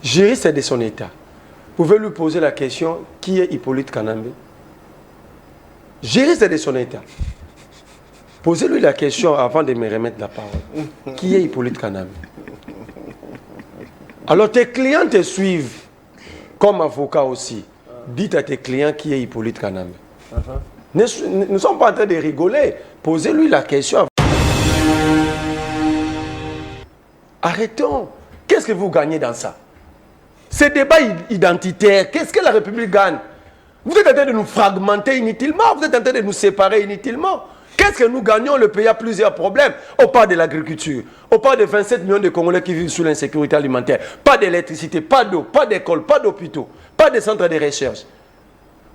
Juriste de son État. Vous pouvez lui poser la question, qui est Hippolyte Kanambe? Juriste de son État. Posez-lui la question avant de me remettre la parole. Qui est Hippolyte Kanambe? Alors tes clients te suivent comme avocat aussi. Dites à tes clients qui est Hippolyte Kanambe. Nous ne sommes pas en train de rigoler. Posez-lui la question. Arrêtons. Qu'est-ce que vous gagnez dans ça? Ces débats identitaires, qu'est-ce que la République gagne? Vous êtes en train de nous fragmenter inutilement, vous êtes en train de nous séparer inutilement. Qu'est-ce que nous gagnons? Le pays a plusieurs problèmes. On parle de l'agriculture, on parle de 27 millions de Congolais qui vivent sous l'insécurité alimentaire. Pas d'électricité, pas d'eau, pas d'école, pas d'hôpitaux, pas de centres de recherche.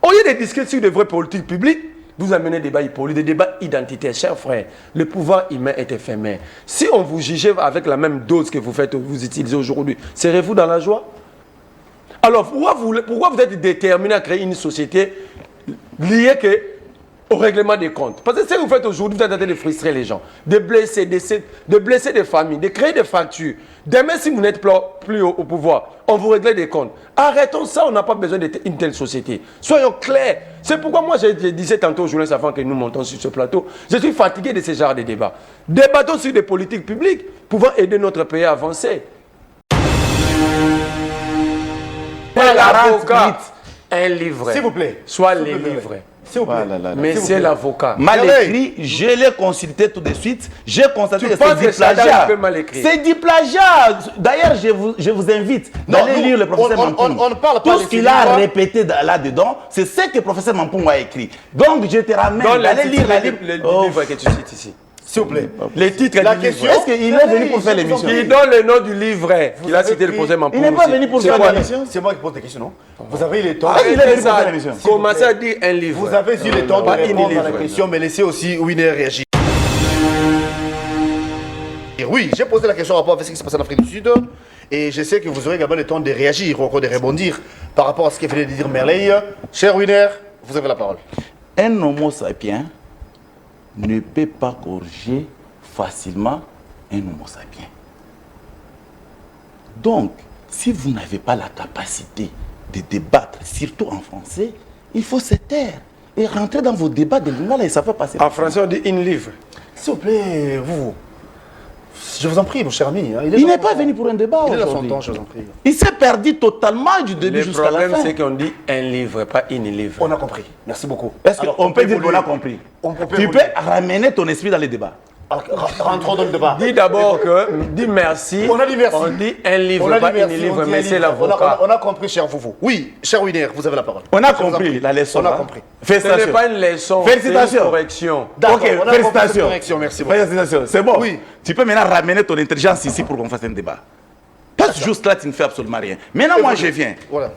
Au lieu de discuter sur de vraies politiques publiques, vous amenez des débats hypocrites, des débats identitaires. Chers frères, le pouvoir humain est éphémère. Si on vous jugeait avec la même dose que vous utilisez aujourd'hui, serez-vous dans la joie? Alors, pourquoi vous êtes déterminé à créer une société liée au règlement des comptes? Parce que ce que vous faites aujourd'hui, vous êtes en train de frustrer les gens, de blesser des familles, de créer des fractures. Demain, si vous n'êtes plus au pouvoir, on vous règle des comptes. Arrêtons ça, on n'a pas besoin d'une telle société. Soyons clairs. C'est pourquoi moi, je disais tantôt aux journalistes avant que nous montons sur ce plateau, je suis fatigué de ce genre de débats. Débattons sur des politiques publiques pouvant aider notre pays à avancer. L'avocat, un livre. S'il vous plaît. Soit les livres. S'il vous plaît. Monsieur l'avocat. Mal écrit, je l'ai consulté tout de suite. J'ai constaté que c'est du plagiat. C'est du plagiat. D'ailleurs, je vous invite d'aller lire le professeur Mampoung. On ne parle pas tout ce qu'il a répété là-dedans, c'est ce que le professeur Mampoung a écrit. Donc, je te ramène d'aller lire le livre que tu cites ici. S'il vous plaît. Les titres La du question, livre. est-ce qu'il est venu pour faire l'émission? Il donne le nom du livre qu'il a cité le professeur Mampoung. Il n'est pas venu pour faire l'émission. C'est moi qui pose des questions, non? Vous avez eu le temps. Il est venu pour faire l'émission. Commencez à dire un livre. Vous avez eu le temps de répondre à la question, mais laissez aussi Winner réagir. Oui, j'ai posé la question par rapport à ce qui se passe en Afrique du Sud. Et je sais que vous aurez également le temps de réagir ou encore de rebondir par rapport à ce que venait de dire Merveille. Cher Winner, vous avez la parole. Un homo sapiens ne peut pas corriger facilement un homo sapiens. Donc, si vous n'avez pas la capacité de débattre, surtout en français, il faut se taire et rentrer dans vos débats de l'Ingala et ça va passer. En français, on dit une livre. S'il vous plaît, je vous en prie, mon cher ami. Il n'est pas venu pour un débat aujourd'hui. Il est dans son aujourd'hui. temps, je vous en prie. Il s'est perdu totalement du début jusqu'à la fin. Le problème, c'est qu'on dit un livre, pas une livre. On a compris. Merci beaucoup. Est-ce qu'on peut dire qu'on a compris? Tu peux ramener ton esprit dans les débats. Rentrons dans le débat. Dis d'abord dis merci. On a dit merci. On dit un livre, pas une livre, mais c'est l'avocat. On a compris, cher Foufou. Oui, cher Winner, vous avez la parole. On a compris la leçon. On a compris. Ce n'est Félicitations. pas une leçon, Félicitations. c'est une correction. D'accord, Ok, on a félicitations. compris cette correction, merci beaucoup. Félicitations. C'est bon. Oui. Tu peux maintenant ramener ton intelligence ici pour qu'on fasse un débat. Pas juste là, tu ne fais absolument rien. Maintenant, moi, je viens. Voilà.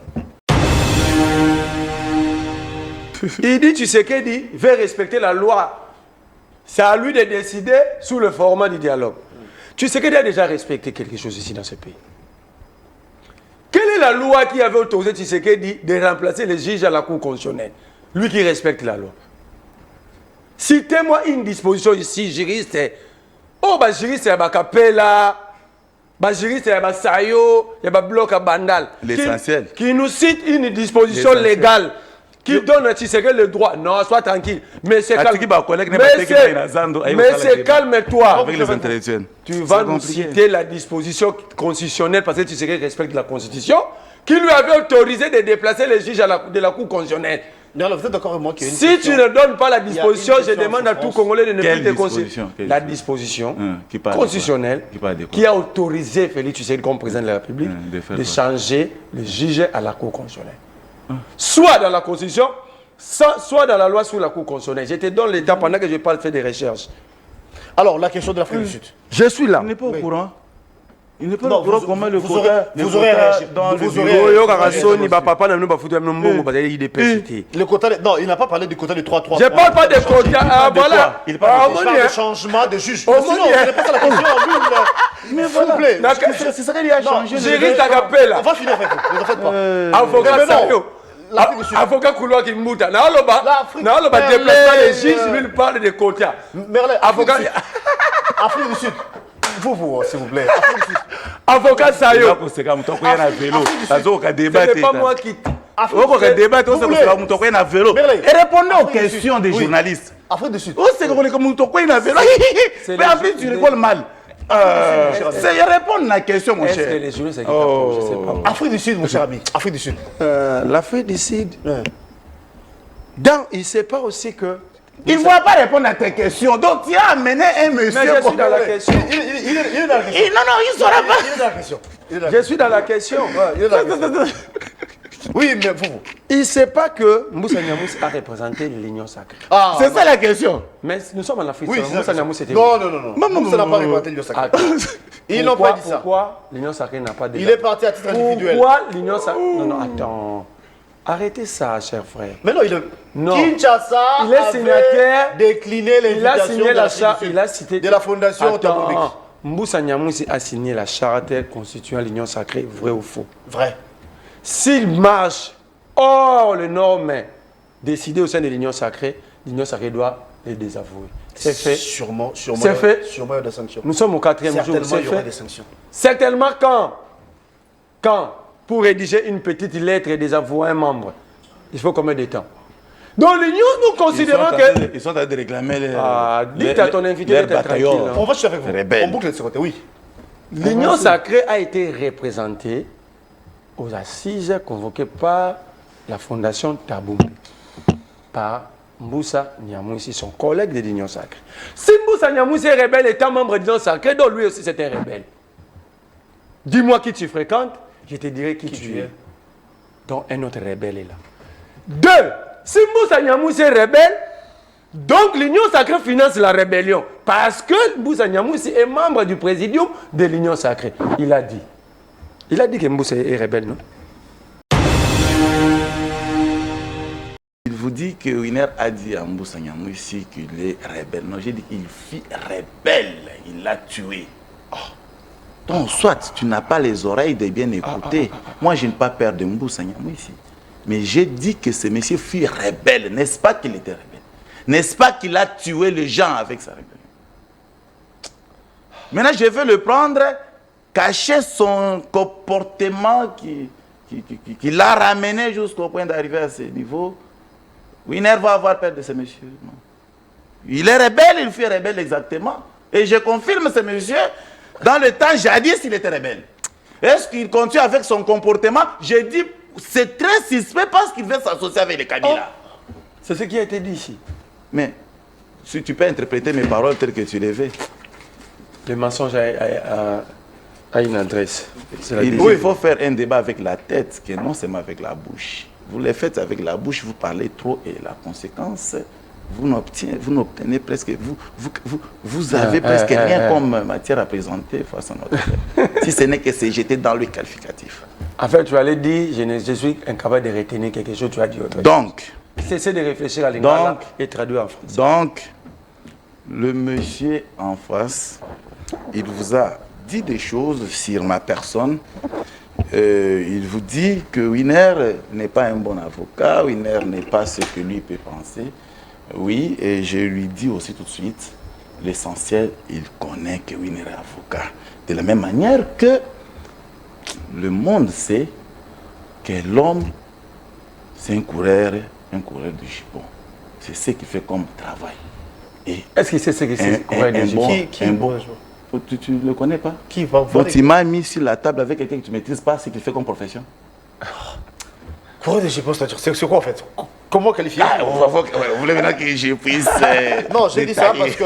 Il dit, tu sais qu'il dit, veut respecter la loi. C'est à lui de décider sous le format du dialogue. Tu sais qu'il a déjà respecté quelque chose ici dans ce pays. Quelle est la loi qui avait autorisé Tshisekedi de remplacer les juges à la Cour constitutionnelle? Lui qui respecte la loi. Citez-moi une disposition ici, juriste. Oh, bah, juriste, il y a Bakapela, bah, juriste, il y a Sayo, il y a Bloc à Bandal. L'essentiel. Qui nous cite une disposition légale qui donne à Tshisekedi le droit. Non, sois tranquille. Mais c'est calme-toi. Avec les intellectuels. Tu vas nous citer la disposition constitutionnelle parce que Tshisekedi respecte la Constitution qui lui avait autorisé de déplacer les juges de la Cour constitutionnelle. Non, alors vous êtes d'accord avec moi qu'il y a une Si question. tu ne donnes pas la disposition, je demande à tout France. Congolais de ne Quelle plus te disposition? considérer. La disposition Qui parle de constitutionnelle quoi? Qui parle de quoi? qui a autorisé Félix Tshisekedi comme président de la République de faire de quoi? changer le juge à la Cour constitutionnelle. Soit dans la Constitution, soit dans la loi sur la Cour constitutionnelle. Je te donne l'état pendant que je parle, faire des recherches. Alors, la question de l'Afrique du Sud. Je suis là. Il n'est pas au courant. Il n'est pas Non, au courant vous- comment le vous quota... vous aurez réagi. Dans Vous le aurez bureau. réagi. Oyo Karasoni, papa n'a pas foutu même bon parce qu'il est pécité. Le quota, non, il n'a pas parlé du quota de 3-3. Je parle pas de quota. Ah voilà. Il parle de Il parle de changement de juge. Oh, Sinon, mon ce Dieu. n'est pas ça la question. Mais S'il vous plaît. c'est ça qu'il a changé. Juriste Agapela. On va finir avec vous. Ne vous en faites pas. Avocat Mais non. Sayo. L'Afrique du Sud. Avocat Kouloua qui mouta. Naoloba déplacement les juges, lui il parle de quota. Merlin, Avocat. Afrique du Sud. Vous, s'il vous plaît. Avocat Sayo. C'est pas moi qui... Répondez aux questions des journalistes. Afrique du Sud. C'est mais en plus, tu rigoles mal. C'est répondre à la question, mon cher. Les journalistes, c'est je sais pas. Afrique du Sud, mon cher ami. Afrique du Sud. L'Afrique du Sud. Il ne sait pas aussi que... Il ne va pas répondre à tes questions. Donc, tu as amené un monsieur... Mais je suis dans la question. Il est dans la question. Non, il ne saura pas. Il est dans la question. Je suis dans la question. Il est dans la question. Oui, mais vous. Il ne sait pas que Moussa Niamous a représenté l'Union sacrée. C'est ça la question. Mais nous sommes en Afrique. Oui, Moussa Niamous était... Non. Moussa n'a pas représenté l'Union sacrée. Ils n'ont pas dit ça. Pourquoi l'Union sacrée n'a pas dit ça? Il est parti à titre individuel. Pourquoi l'Union sacrée... Non, attends. Arrêtez ça, cher frère. Mais non, Non. Kinshasa Il est signataire. Décliné l'invitation il a cité de la Fondation Taboubik. Moussa Niamous a signé la charte constituant l'Union sacrée, vrai ou faux? Vrai. S'il marche hors les normes décidées au sein de l'Union sacrée doit les désavouer. C'est fait. Sûrement. C'est fait. Sûrement il y a des sanctions. Nous sommes au 4e jour. Certainement, il y aura des sanctions. Certainement quand pour rédiger une petite lettre et désavouer un membre, il faut combien de temps? Dans l'Union, nous considérons que... Ils sont en train de réclamer les... dites à ton invité d'être tranquille. On va chercher avec vous. Rebelle. On boucle de ce côté, oui. L'Union sacrée a été représentée aux assises convoquées par la Fondation Taboubik, par Moussa Niamous, son collègue de l'Union sacrée. Si Moussa Niamous est rebelle étant membre de l'Union sacrée, donc lui aussi c'est un rebelle. Dis-moi qui tu fréquentes, je te dirai qui tu es. Donc un autre rebelle est là. 2. Si Moussa Niamous est rebelle, donc l'Union sacrée finance la rébellion. Parce que Moussa Niamous est membre du présidium de l'Union sacrée. Il a dit que Moussa est rebelle, non? Il vous dit que Winer a dit à Moussa Niamous qu'il est rebelle. Non, j'ai dit qu'il fut rebelle. Il l'a tué. Donc, soit tu n'as pas les oreilles de bien écouter. Moi, je n'ai pas peur de Moussa Niamous. Mais j'ai dit que ce monsieur fut rebelle. N'est-ce pas qu'il était rebelle? N'est-ce pas qu'il a tué les gens avec sa rébellion? Maintenant, je vais le prendre, cacher son comportement qui l'a ramené jusqu'au point d'arriver à ce niveau. Winer va avoir peur de ce monsieur. Non. Il est rebelle, il fut rebelle exactement. Et je confirme ce monsieur, dans le temps jadis, il était rebelle. Est-ce qu'il continue avec son comportement? J'ai dit, c'est très suspect parce qu'il veut s'associer avec les Kabila. C'est ce qui a été dit ici. Mais, si tu peux interpréter mes paroles telles que tu les veux. Le mensonge a une adresse. Il faut faire un débat avec la tête, que non seulement avec la bouche. Vous le faites avec la bouche, vous parlez trop et la conséquence, vous n'obtenez presque, vous avez presque rien comme matière à présenter face à notre peuple. Si ce n'est que c'est jeté dans le qualificatif. En fait, tu allais dire, je suis incapable de retenir quelque chose, tu as dit autre chose. Donc, cessez de réfléchir à l'ingala et traduire en français. Donc, le monsieur en face, il vous a dit des choses sur ma personne. Il vous dit que Winer n'est pas un bon avocat, Winer n'est pas ce que lui peut penser. Oui, et je lui dis aussi tout de suite, l'essentiel, il connaît que Winer est avocat. De la même manière que le monde sait que l'homme, c'est un coureur de jupon. C'est ce qu'il fait comme travail. Est-ce qu'il sait ce que c'est coureur de jupon? Tu ne le connais pas? Qui va Donc tu m'as mis sur la table avec quelqu'un que tu ne maîtrises pas ce qu'il fait comme profession. Coureur de jupon, c'est quoi en fait? Comment qualifier? Vous voulez maintenant que je puisse... non, j'ai dit ça parce que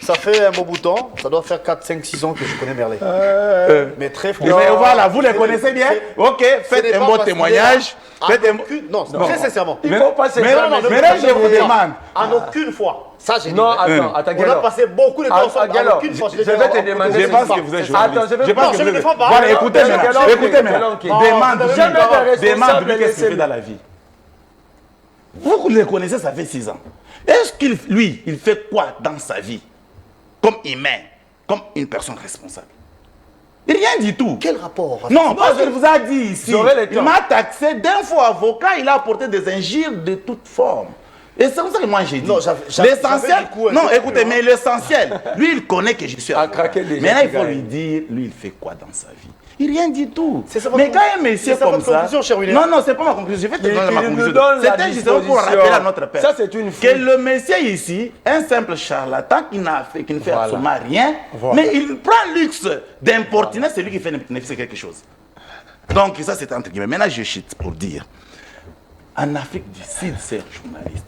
ça fait un bon bout de temps. Ça doit faire 4, 5, 6 ans que je connais Merley. Mais très franchement... Mais voilà, vous les connaissez bien? Ok, faites un bon témoignage. Non, très sincèrement. Il faut pas se mais je vous demande. En aucune fois. Ça, j'ai dit. Non, attends, on a passé beaucoup de temps ensemble. En aucune fois. Je vais te demander... Je pense que vous êtes journaliste. Attends, je pense que je ne défends pas. Voilà, écoutez maintenant. Demande-lui qu'est-ce qu'il fait dans la vie. Vous le connaissez, ça fait 6 ans. Est-ce qu'il, lui, il fait quoi dans sa vie? Comme humain, comme une personne responsable? Rien du tout. Quel rapport? Non, parce qu'il vous a dit ici, il m'a taxé d'un faux avocat, il a apporté des injures de toute forme. Et c'est comme ça que moi j'ai dit. Non, L'essentiel, du coup, non, écoutez, mais l'essentiel, lui il connaît que je suis À craquer déjà, Maintenant il faut Kigali. lui dire, lui il fait quoi dans sa vie? Il rien dit tout. C'est ça votre Mais quand un monsieur c'est ça comme votre ça. conclusion, cher William? Non, non, c'est pas ma conclusion. Je vais te donner ma nous conclusion. donne la C'était justement pour disposition. rappeler à notre père. Ça, c'est une que faute. le monsieur ici, un simple charlatan qui ne fait Voilà. absolument rien, Voilà. mais il prend luxe d'importuner celui qui fait bénéficier quelque chose. Donc ça c'est entre guillemets. Maintenant je chute pour dire. En Afrique du Sud, c'est journaliste.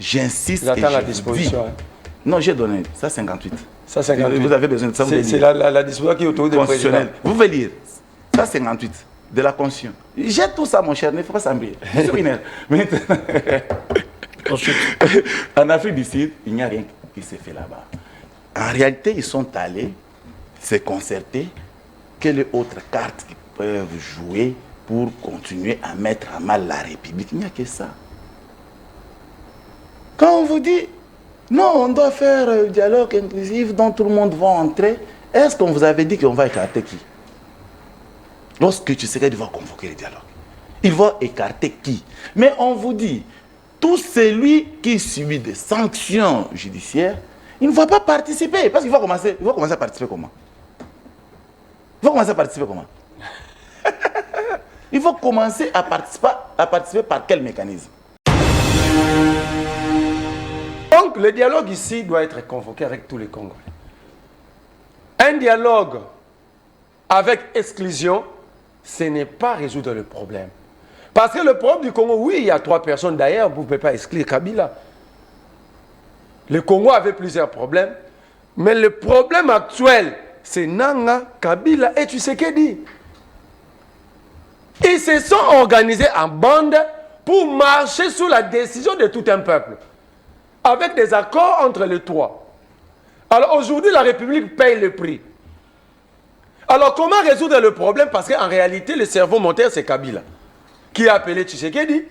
J'insiste. J'attends et la je disposition. dis- Non, j'ai donné. Ça 58. Ça, 58. Vous avez besoin de ça. vous C'est devez c'est lire. la disposition qui est autour du président. Constitutionnel. Vous pouvez lire. Ça 58. De la Constitution. J'ai tout ça, mon cher. Il ne faut pas s'embrouiller. C'est une heure. Maintenant, en Afrique du Sud, il n'y a rien qui s'est fait là-bas. En réalité, ils sont allés se concerter. Quelle autre carte qu'ils peuvent jouer pour continuer à mettre à mal la République? Il n'y a que ça. Quand on vous dit, non, on doit faire un dialogue inclusif dont tout le monde va entrer, est-ce qu'on vous avait dit qu'on va écarter qui? Lorsque tu sais qu'il va convoquer le dialogue, il va écarter qui? Mais on vous dit, tout celui qui subit des sanctions judiciaires, il ne va pas participer. Parce qu'il va commencer à participer comment? Il va commencer à participer comment? Il faut commencer à participer par quel mécanisme? Donc, le dialogue ici doit être convoqué avec tous les Congolais. Un dialogue avec exclusion, ce n'est pas résoudre le problème. Parce que le problème du Congo, oui, il y a 3 personnes d'ailleurs, vous ne pouvez pas exclure Kabila. Le Congo avait plusieurs problèmes, mais le problème actuel, c'est Nanga, Kabila et Tshisekedi. Ils se sont organisés en bande pour marcher sous la décision de tout un peuple, avec des accords entre les 3. Alors aujourd'hui, la République paye le prix. Alors comment résoudre le problème? Parce qu'en réalité, le cerveau moteur, c'est Kabila, qui a appelé Tshisekedi,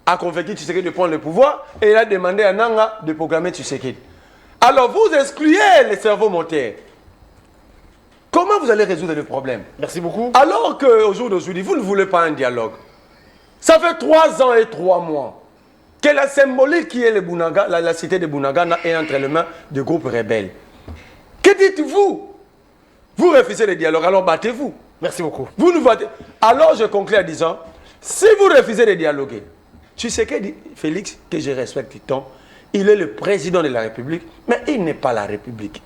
a convaincu Tshisekedi de prendre le pouvoir, et il a demandé à Nanga de programmer Tshisekedi. Alors vous excluez le cerveau moteur. Comment vous allez résoudre le problème? Merci beaucoup. Alors qu'au jour d'aujourd'hui, vous ne voulez pas un dialogue. Ça fait 3 ans et 3 mois que la symbolique qui est le Bounaga, la cité de Bunagana est entre les mains de groupes rebelles. Que dites-vous? Vous refusez le dialogue, alors battez-vous. Merci beaucoup. Vous nous battez. Alors je conclue en disant, si vous refusez de dialoguer, tu sais que Félix, que je respecte tant, il est le président de la République, mais il n'est pas la République.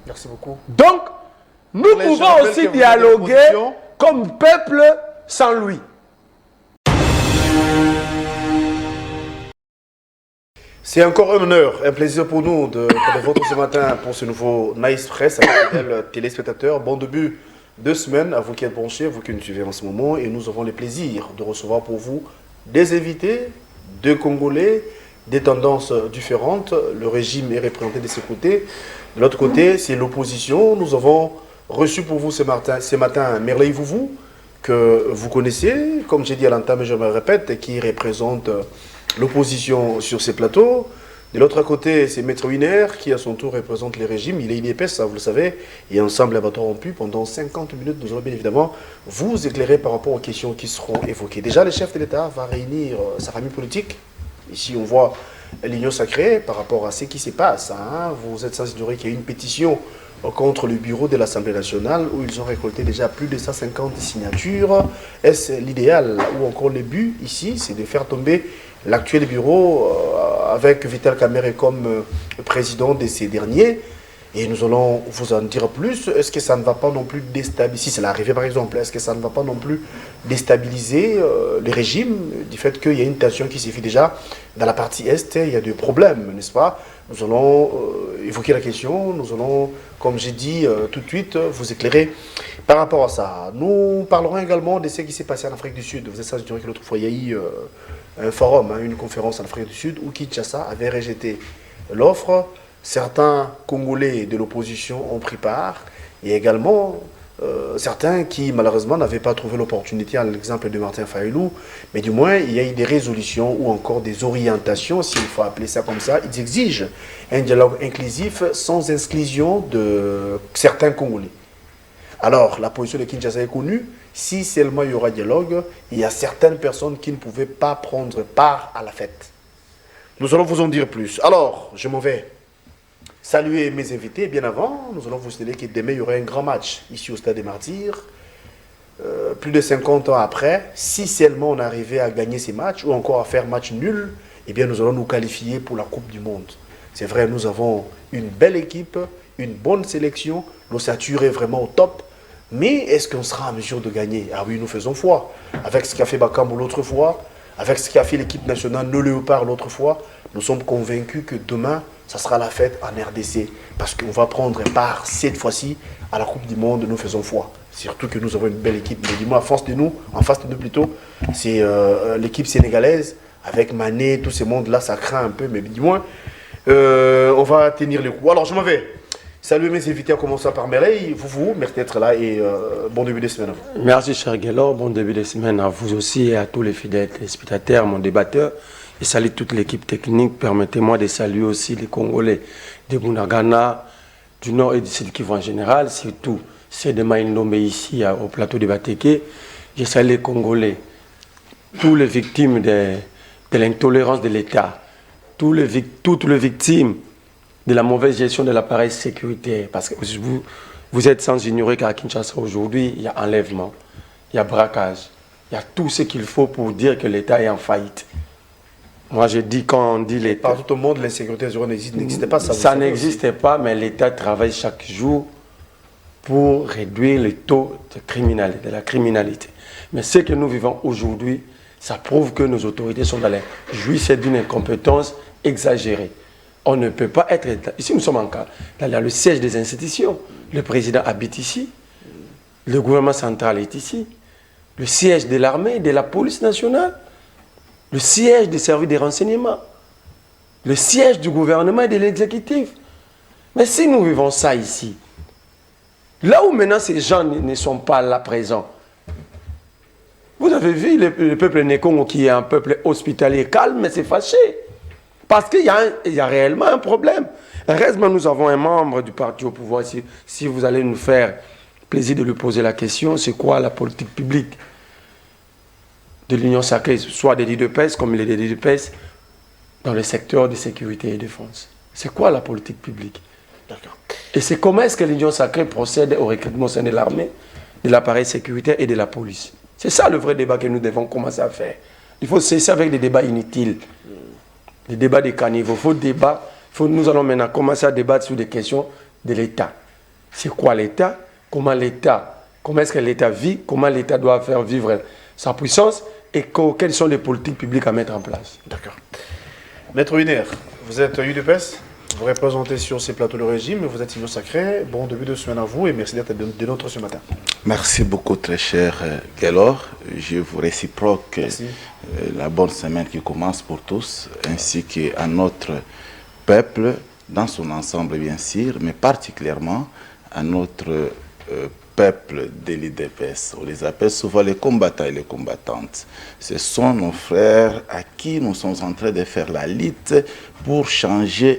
Merci beaucoup. Donc, nous Je pouvons rappelle que aussi vous dialoguer avez une position. comme peuple sans lui. C'est encore un honneur, un plaisir pour nous de votre ce matin pour ce nouveau Nice Press avec fidèles téléspectateurs. Bon début de semaine à vous qui êtes branchés, vous qui nous suivez en ce moment. Et nous avons le plaisir de recevoir pour vous des invités, deux Congolais, des tendances différentes. Le régime est représenté de ce côté. De l'autre côté, c'est l'opposition. Nous avons reçu pour vous ce matin Merley Vouvou, que vous connaissez, comme j'ai dit à l'entame, je me répète, qui représente l'opposition sur ces plateaux. De l'autre côté, c'est Maître Winer, qui à son tour représente les régimes. Il est INEPES, ça vous le savez. Et ensemble, à bâton rompu, pendant 50 minutes, nous allons bien évidemment vous éclairer par rapport aux questions qui seront évoquées. Déjà, le chef de l'État va réunir sa famille politique. Ici, on voit l'union sacrée par rapport à ce qui se passe. Hein. Vous êtes sans ignorer qu'il y a eu une pétition contre le bureau de l'Assemblée nationale où ils ont récolté déjà plus de 150 signatures. Est-ce l'idéal ou encore le but ici, c'est de faire tomber l'actuel bureau avec Vital Kamerhe comme président de ces derniers? Et nous allons vous en dire plus. Est-ce que ça ne va pas non plus déstabiliser, si c'est l'arrivée par exemple, est-ce que ça ne va pas non plus déstabiliser les régimes du fait qu'il y a une tension qui s'est fait déjà dans la partie Est, il y a des problèmes, n'est-ce pas? Nous allons évoquer la question, nous allons, comme j'ai dit tout de suite, vous éclairer par rapport à ça. Nous parlerons également de ce qui s'est passé en Afrique du Sud. Vous êtes sans ignorer que l'autre fois, il y a eu un forum, une conférence en Afrique du Sud où Kinshasa avait rejeté l'offre. Certains Congolais de l'opposition ont pris part et également certains qui malheureusement n'avaient pas trouvé l'opportunité, à l'exemple de Martin Fayulu, mais du moins il y a eu des résolutions ou encore des orientations, s'il faut appeler ça comme ça. Ils exigent un dialogue inclusif sans exclusion de certains Congolais. Alors la position de Kinshasa est connue. Si seulement il y aura dialogue, il y a certaines personnes qui ne pouvaient pas prendre part à la fête. Nous allons vous en dire plus. Alors, je m'en vais saluer mes invités. Bien avant, nous allons vous signaler que demain, il y aura un grand match ici au Stade des Martyrs. Plus de 50 ans après, si seulement on arrivait à gagner ces matchs ou encore à faire match nul, eh bien nous allons nous qualifier pour la Coupe du Monde. C'est vrai, nous avons une belle équipe, une bonne sélection, l'ossature est vraiment au top. Mais est-ce qu'on sera en mesure de gagner? Ah oui, nous faisons foi. Avec ce qu'a fait Bakambu l'autre fois, avec ce qu'a fait l'équipe nationale Le Léopard l'autre fois, nous sommes convaincus que demain, ça sera la fête en RDC. Parce qu'on va prendre part cette fois-ci à la Coupe du Monde, nous faisons foi. Surtout que nous avons une belle équipe. Mais dis-moi, en face de nous plutôt, c'est l'équipe sénégalaise. Avec Mané, tous ces mondes-là, ça craint un peu. Mais dis-moi, on va tenir le coup. Alors, je m'en vais. Salut mes invités, en commençant par Mireille. Vous, merci d'être là et bon début de semaine. Merci, cher Guélor. Bon début de semaine à vous aussi et à tous les fidèles téléspectateurs, mon débatteur. Et salut toute l'équipe technique. Permettez-moi de saluer aussi les Congolais de Bunagana, du Nord et du Sud Kivu en général, surtout ceux de Maïndombe ici au plateau de Bateke. Je salue les Congolais, tous les victimes de l'intolérance de l'État, toutes les victimes de la mauvaise gestion de l'appareil sécuritaire. Parce que vous êtes sans ignorer qu'à Kinshasa aujourd'hui, il y a enlèvement, il y a braquage, il y a tout ce qu'il faut pour dire que l'État est en faillite. Moi, je dis, quand on dit l'État... Partout au monde, l'insécurité n'existait pas. Ça n'existait pas, mais l'État travaille chaque jour pour réduire le taux de la criminalité. Mais ce que nous vivons aujourd'hui, ça prouve que nos autorités sont dans les jouissent d'une incompétence exagérée. On ne peut pas être... Ici, nous sommes dans le siège des institutions. Le président habite ici. Le gouvernement central est ici. Le siège de l'armée, de la police nationale. Le siège des services de renseignement. Le siège du gouvernement et de l'exécutif. Mais si nous vivons ça ici, là où maintenant ces gens ne sont pas là présents, vous avez vu le peuple Nékongo qui est un peuple hospitalier calme, mais c'est fâché. Parce qu'il y a réellement un problème. Heureusement, nous avons un membre du parti au pouvoir. Si vous allez nous faire plaisir de lui poser la question, c'est quoi la politique publique de l'Union sacrée, soit des l'IDPS comme les l'IDPS, dans le secteur de sécurité et défense? C'est quoi la politique publique? D'accord. Et c'est comment est-ce que l'Union sacrée procède au recrutement au sein de l'armée, de l'appareil sécuritaire et de la police? C'est ça le vrai débat que nous devons commencer à faire. Il faut cesser avec des débats inutiles. Les débats des caniveaux. Nous allons maintenant commencer à débattre sur des questions de l'État. C'est quoi l'État? Comment est-ce que l'État vit? Comment l'État doit faire vivre sa puissance? Et quelles sont les politiques publiques à mettre en place? D'accord. Maître Winer, vous êtes UDPS, vous représentez sur ces plateaux le régime, vous êtes Union sacrée. Bon début de semaine à vous et merci d'être de notre ce matin. Merci beaucoup, très cher Guélor. Je vous réciproque la bonne semaine qui commence pour tous, ainsi qu'à notre peuple dans son ensemble, bien sûr, mais particulièrement à notre peuple de l'IDPS. On les appelle souvent les combattants et les combattantes. Ce sont nos frères à qui nous sommes en train de faire la lutte pour changer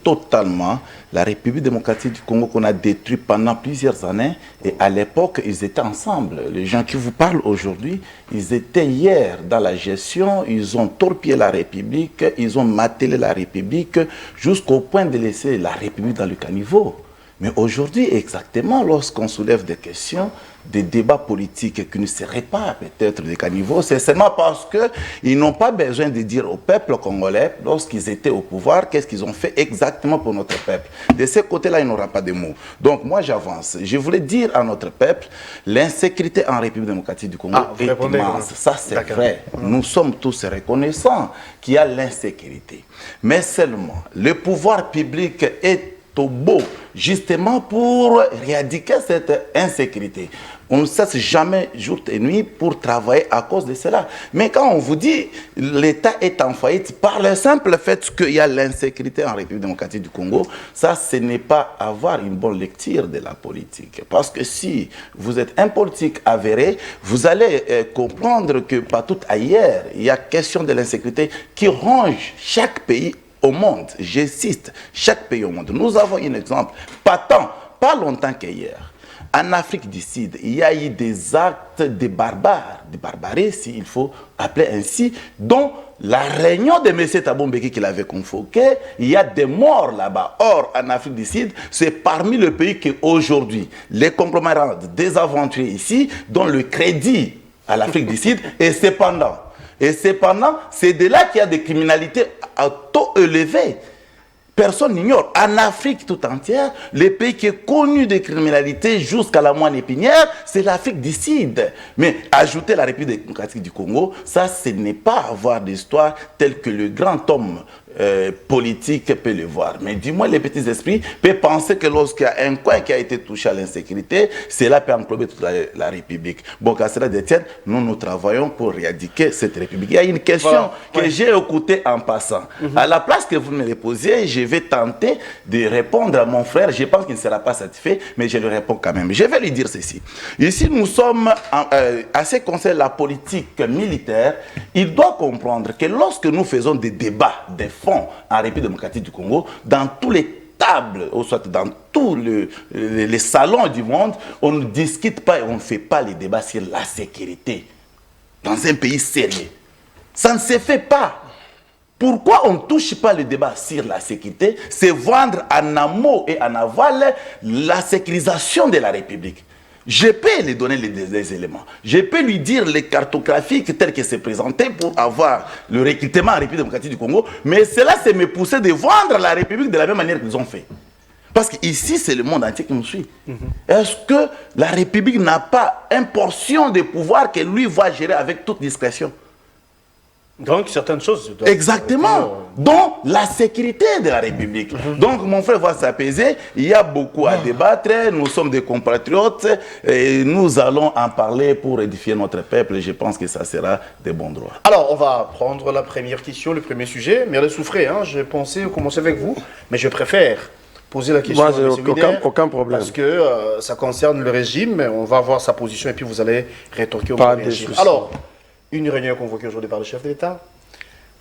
totalement la République démocratique du Congo qu'on a détruite pendant plusieurs années. Et à l'époque, ils étaient ensemble. Les gens qui vous parlent aujourd'hui, ils étaient hier dans la gestion, ils ont torpillé la République, ils ont matelé la République jusqu'au point de laisser la République dans le caniveau. Mais aujourd'hui, exactement, lorsqu'on soulève des questions, des débats politiques qui ne seraient pas peut-être des caniveaux, c'est seulement parce qu'ils n'ont pas besoin de dire au peuple congolais, lorsqu'ils étaient au pouvoir, qu'est-ce qu'ils ont fait exactement pour notre peuple. De ce côté-là, il n'aura pas de mots. Donc moi, j'avance. Je voulais dire à notre peuple, l'insécurité en République démocratique du Congo est immense. Ça, c'est vrai. Nous sommes tous reconnaissants qu'il y a l'insécurité. Mais seulement, le pouvoir public est au beau, justement pour éradiquer cette insécurité. On ne cesse jamais jour et nuit pour travailler à cause de cela. Mais quand on vous dit l'État est en faillite par le simple fait qu'il y a l'insécurité en République démocratique du Congo, ça, ce n'est pas avoir une bonne lecture de la politique. Parce que si vous êtes un politique avéré, vous allez comprendre que partout ailleurs, il y a question de l'insécurité qui ronge chaque pays au monde. J'insiste, chaque pays au monde. Nous avons un exemple, pas longtemps qu'hier. En Afrique du Sud, il y a eu des actes de barbarie, s'il faut appeler ainsi, dont la réunion de M. Thabo Mbeki qu'il avait convoqué, il y a des morts là-bas. Or, en Afrique du Sud, c'est parmi les pays qui aujourd'hui, les conglomérats des aventuriers ici, dont le crédit à l'Afrique du Sud, et cependant, c'est de là qu'il y a des criminalités à taux élevé. Personne n'ignore. En Afrique tout entière, le pays qui est connu de criminalité jusqu'à la moine épinière, c'est l'Afrique du Sud. Mais ajouter la République démocratique du Congo, ça, ce n'est pas avoir d'histoire telle que le grand homme politique peut le voir. Mais du moins, les petits esprits peuvent penser que lorsqu'il y a un coin qui a été touché à l'insécurité, cela peut englober toute la République. Bon, qu'à cela détienne, nous travaillons pour éradiquer cette République. Il y a une question que j'ai écoutée en passant. À la place que vous me les posiez, je vais tenter de répondre à mon frère. Je pense qu'il ne sera pas satisfait, mais je lui réponds quand même. Je vais lui dire ceci. Ici, nous sommes, à ce qui concerne la politique militaire, il doit comprendre que lorsque nous faisons des débats, des fonds en République démocratique du Congo, dans tous les tables, ou soit dans tous les salons du monde, on ne discute pas et on ne fait pas les débats sur la sécurité dans un pays sérieux. Ça ne se fait pas. Pourquoi on ne touche pas le débat sur la sécurité? C'est vendre en amont et en aval la sécurisation de la République. Je peux lui donner les éléments. Je peux lui dire les cartographiques tels que c'est présenté pour avoir le recrutement en République démocratique du Congo. Mais cela, c'est me pousser de vendre la République de la même manière qu'ils ont fait. Parce qu'ici, c'est le monde entier qui nous suit. Est-ce que la République n'a pas une portion de pouvoir que lui va gérer avec toute discrétion? Donc, certaines choses... Exactement. Donc, la sécurité de la République. Donc, mon frère va s'apaiser. Il y a beaucoup à débattre. Nous sommes des compatriotes. Et nous allons en parler pour édifier notre peuple. Je pense que ça sera de bons droits. Alors, on va prendre la première question, le premier sujet. Mais allez souffrir, hein. Je pensais commencer avec vous. Mais je préfère poser la question à M. Aucun problème. Parce que ça concerne le régime. On va voir sa position et puis vous allez rétorquer au régime. Alors... Une réunion convoquée aujourd'hui par le chef de l'État.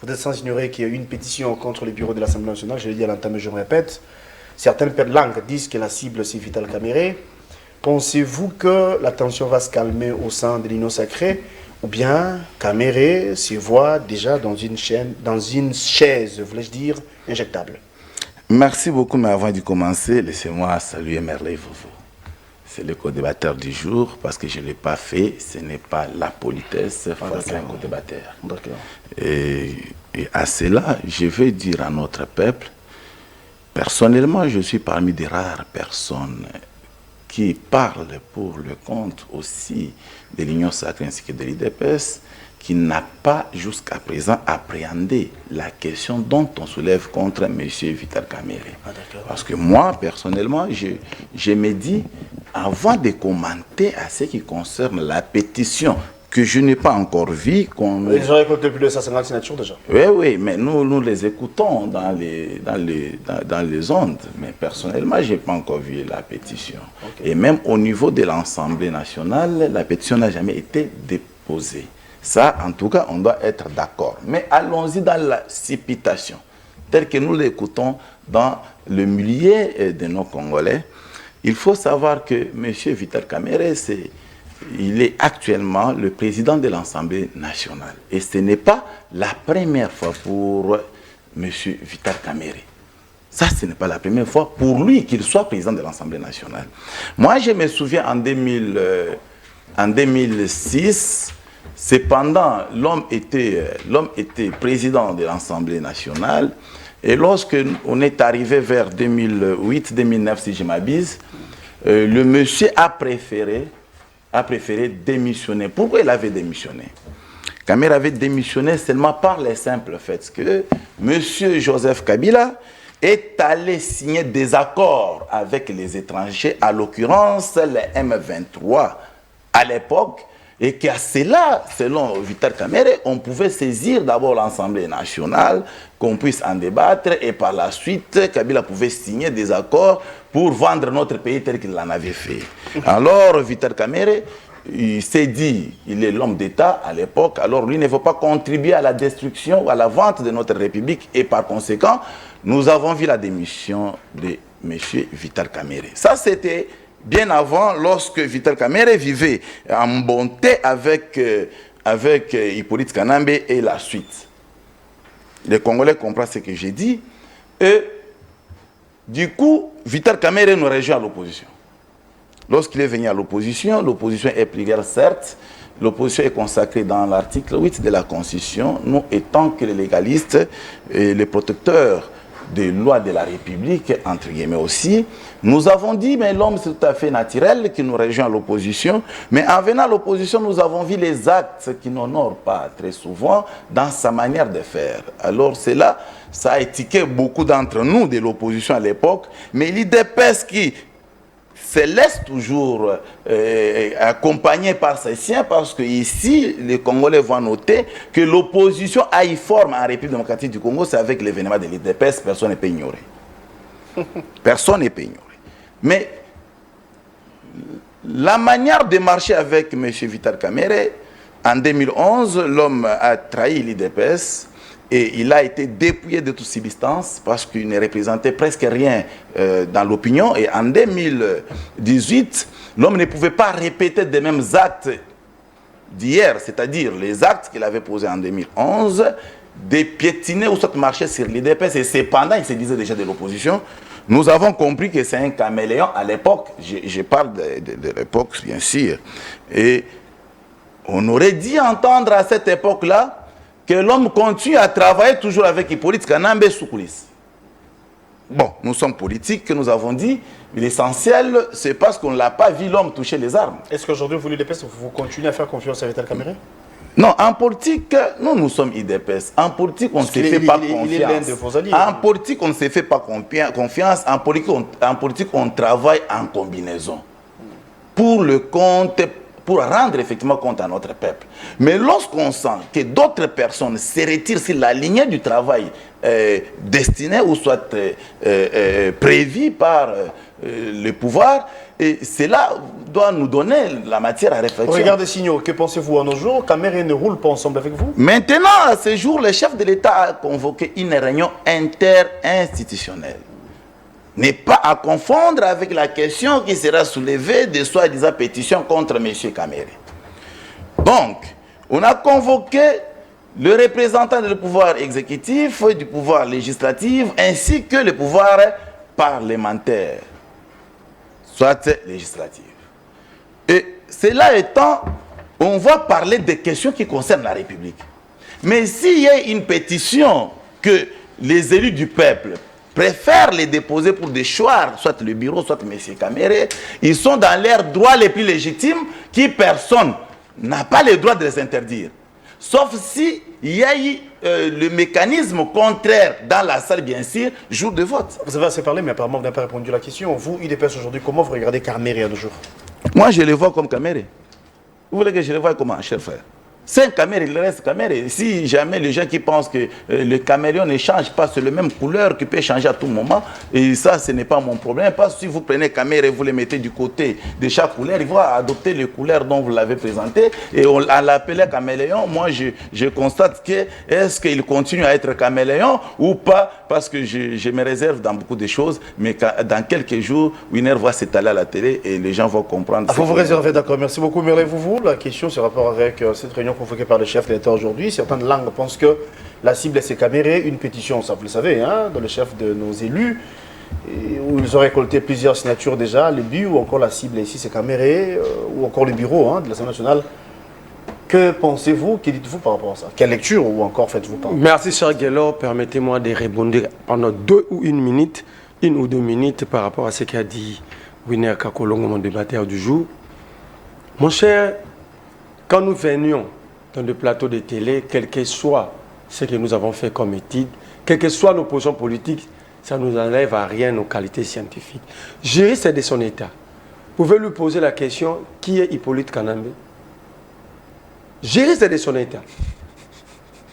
Vous êtes sans ignorer qu'il y a eu une pétition contre les bureaux de l'Assemblée nationale. Je l'ai dit à l'entame, je me répète. Certaines langues disent que la cible, c'est Vital Kamerhe. Pensez-vous que la tension va se calmer au sein de l'Union sacrée? Ou bien Kamerhe se voit déjà dans une chaise, voulais-je dire, injectable? Merci beaucoup, mais avant de commencer, laissez-moi saluer Merley Vovo. C'est le co-débatteur du jour, parce que je ne l'ai pas fait, ce n'est pas la politesse face à un co-débatteur. Et à cela, je vais dire à notre peuple, personnellement, je suis parmi des rares personnes qui parlent pour le compte aussi de l'Union sacrée ainsi que de l'IDPS, qui n'a pas jusqu'à présent appréhendé la question dont on soulève contre M. Vital Kamerhe. Parce que moi, personnellement, je me dis, avant de commenter à ce qui concerne la pétition, que je n'ai pas encore vue... Ils ont récolté plus de 150 signatures déjà. Oui, mais nous les écoutons dans les ondes. Mais personnellement, je n'ai pas encore vu la pétition. Et même au niveau de l'Assemblée nationale, la pétition n'a jamais été déposée. Ça, en tout cas, on doit être d'accord. Mais allons-y dans la cipitation, telle que nous l'écoutons dans le milieu de nos Congolais. Il faut savoir que M. Vital Kamerhe, il est actuellement le président de l'Assemblée nationale. Et ce n'est pas la première fois pour M. Vital Kamerhe. Ça, ce n'est pas la première fois pour lui qu'il soit président de l'Assemblée nationale. Moi, je me souviens en 2006... Cependant, l'homme était président de l'Assemblée nationale. Et lorsque on est arrivé vers 2008-2009, si je m'abuse, le monsieur a préféré démissionner. Pourquoi il avait démissionné? Kamerhe avait démissionné seulement par le simple fait que monsieur Joseph Kabila est allé signer des accords avec les étrangers, à l'occurrence les M23 à l'époque. Et qu'à cela, selon Vital Kamerhe, on pouvait saisir d'abord l'Assemblée nationale, qu'on puisse en débattre, et par la suite, Kabila pouvait signer des accords pour vendre notre pays tel qu'il en avait fait. Alors, Vital Kamerhe, il s'est dit, il est l'homme d'État à l'époque, alors lui ne veut pas contribuer à la destruction ou à la vente de notre République, et par conséquent, nous avons vu la démission de M. Vital Kamerhe. Ça, c'était bien avant, lorsque Vital Kamerhe vivait en bonté avec Hippolyte Kanambe et la suite. Les Congolais comprennent ce que j'ai dit. Et du coup, Vital Kamerhe nous rejoint à l'opposition. Lorsqu'il est venu à l'opposition est plurielle certes, l'opposition est consacrée dans l'article 8 de la Constitution, nous étant que les légalistes et les protecteurs des lois de la République, entre guillemets aussi, nous avons dit, mais l'homme c'est tout à fait naturel qui nous rejoint à l'opposition, mais en venant à l'opposition, nous avons vu les actes qui n'honorent pas très souvent dans sa manière de faire. Alors c'est là, ça a étiqué beaucoup d'entre nous de l'opposition à l'époque, mais l'IDPS qui se laisse toujours accompagner par ses siens, parce que ici, les Congolais vont noter que l'opposition aille forme en République démocratique du Congo, c'est avec l'événement de l'IDPS, personne ne peut ignorer. Personne ne peut ignorer. Mais la manière de marcher avec M. Vital Kamerhe, en 2011, l'homme a trahi l'IDPS, et il a été dépouillé de toute substance parce qu'il ne représentait presque rien dans l'opinion. Et en 2018, l'homme ne pouvait pas répéter les mêmes actes d'hier, c'est-à-dire les actes qu'il avait posés en 2011, de piétiner ou soit marcher sur l'IDPS. Et cependant, il se disait déjà de l'opposition. Nous avons compris que c'est un caméléon à l'époque. Je parle de l'époque, bien sûr. Et on aurait dû entendre à cette époque-là que l'homme continue à travailler toujours avec Hippolyte Kanambe sous coulisses. Bon, nous sommes politiques, que nous avons dit, mais l'essentiel, c'est parce qu'on ne l'a pas vu l'homme toucher les armes. Est-ce qu'aujourd'hui, vous, l'IDPS, vous continuez à faire confiance à Vital Kamerhe? Non, en politique, nous sommes IDPS. En politique, on ne se fait pas confiance. Il est l'un de vos alliés. En politique, on ne se fait pas confiance. En politique, on travaille en combinaison. Pour le compte, pour rendre effectivement compte à notre peuple. Mais lorsqu'on sent que d'autres personnes se retirent sur la lignée du travail destiné ou soit prévu par le pouvoir, et cela doit nous donner la matière à réflexion. Regardez, signaux, que pensez-vous à nos jours? Kamerhe ne roule pas ensemble avec vous? Maintenant, à ce jour, le chef de l'État a convoqué une réunion interinstitutionnelle. N'est pas à confondre avec la question qui sera soulevée de soi-disant pétition contre M. Kamerhe. Donc, on a convoqué le représentant du pouvoir exécutif, du pouvoir législatif, ainsi que le pouvoir parlementaire, soit législatif. Et cela étant, on va parler des questions qui concernent la République. Mais s'il y a une pétition que les élus du peuple préfèrent les déposer pour déchoir, soit le bureau, soit M. Kamerhe, ils sont dans leurs droits les plus légitimes, qui personne n'a pas le droit de les interdire. Sauf si il y a eu le mécanisme contraire dans la salle, bien sûr, jour de vote. Vous avez assez parlé, mais apparemment vous n'avez pas répondu à la question. Vous, IDPS aujourd'hui, comment vous regardez Kamerhe à nos jours? Moi, je le vois comme Kamerhe. Vous voulez que je le voie comment, cher frère? C'est un Kamerhe, il reste Kamerhe. Si jamais les gens qui pensent que le caméléon ne change pas, c'est la même couleur qui peut changer à tout moment, et ça, ce n'est pas mon problème. Parce que si vous prenez Kamerhe et vous le mettez du côté de chaque couleur, il va adopter les couleurs dont vous l'avez présenté, et on l'appelait caméléon. Moi, je constate que est-ce qu'il continue à être caméléon ou pas, parce que je me réserve dans beaucoup de choses, mais dans quelques jours, Winner va s'étaler à la télé et les gens vont comprendre. Il faut vous réserver, d'accord. Merci beaucoup, Merlin Vouvou. La question, c'est rapport avec cette réunion convoquée par le chef de l'État aujourd'hui. Certaines langues pensent que la cible c'est Kamerhe, une pétition, ça vous le savez, hein, dans le chef de nos élus, où ils ont récolté plusieurs signatures déjà, le but ou encore la cible ici c'est Kamerhe, ou encore le bureau de l'Assemblée nationale. Que pensez-vous, que dites-vous par rapport à ça? Quelle lecture ou encore faites-vous part? Merci, cher Guélo. Permettez-moi de répondre pendant 2 ou 1 minute, 1 ou 2 minutes par rapport à ce qu'a dit Winner Kakolongo, mon débatteur du jour. Mon cher, quand nous venions dans le plateau de télé, quel que soit ce que nous avons fait comme étude, quelle que soit l'opposition politique, ça ne nous enlève à rien nos qualités scientifiques. Juriste, c'est de son état. Vous pouvez lui poser la question, qui est Hippolyte Kanambe? Juriste, c'est de son état.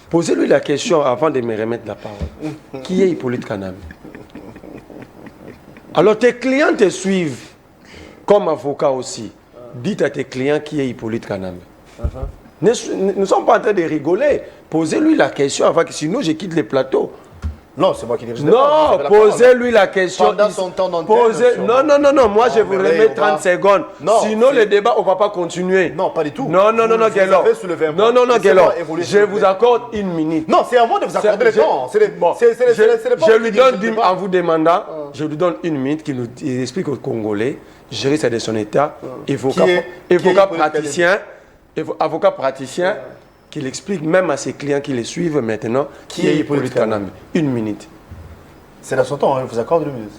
Posez-lui la question avant de me remettre la parole. Qui est Hippolyte Kanambe? Alors tes clients te suivent comme avocat aussi. Dites à tes clients qui est Hippolyte Kanambe. Nous ne sommes pas en train de rigoler. Posez-lui la question avant que sinon je quitte le plateau. Non, c'est moi qui dirige le Non, débat. posez-lui la question. Pendant son temps d'antenne, Non, moi je vous mais remets on va- 30 secondes. Non, Sinon c'est- le débat, on ne va pas continuer. Non, pas du tout. Non, Vous Guélor. avez soulevé un point. Non, Laissez-moi Guélor. évoluer Je sur le vous débat. accorde une minute. Non, c'est à moi de vous accorder le temps. C'est les Bon, c'est les je pas lui qui donne, dirigent le débat. en vous demandant, je lui donne une minute qu'il il explique aux Congolais, gérer ça de son état, avocat, Qui est avocat praticien, qu'il explique même à ses clients qui les suivent maintenant, Qui est Hippolyte Kanambe. Une minute. C'est dans son temps, je vous accorde 2 minutes.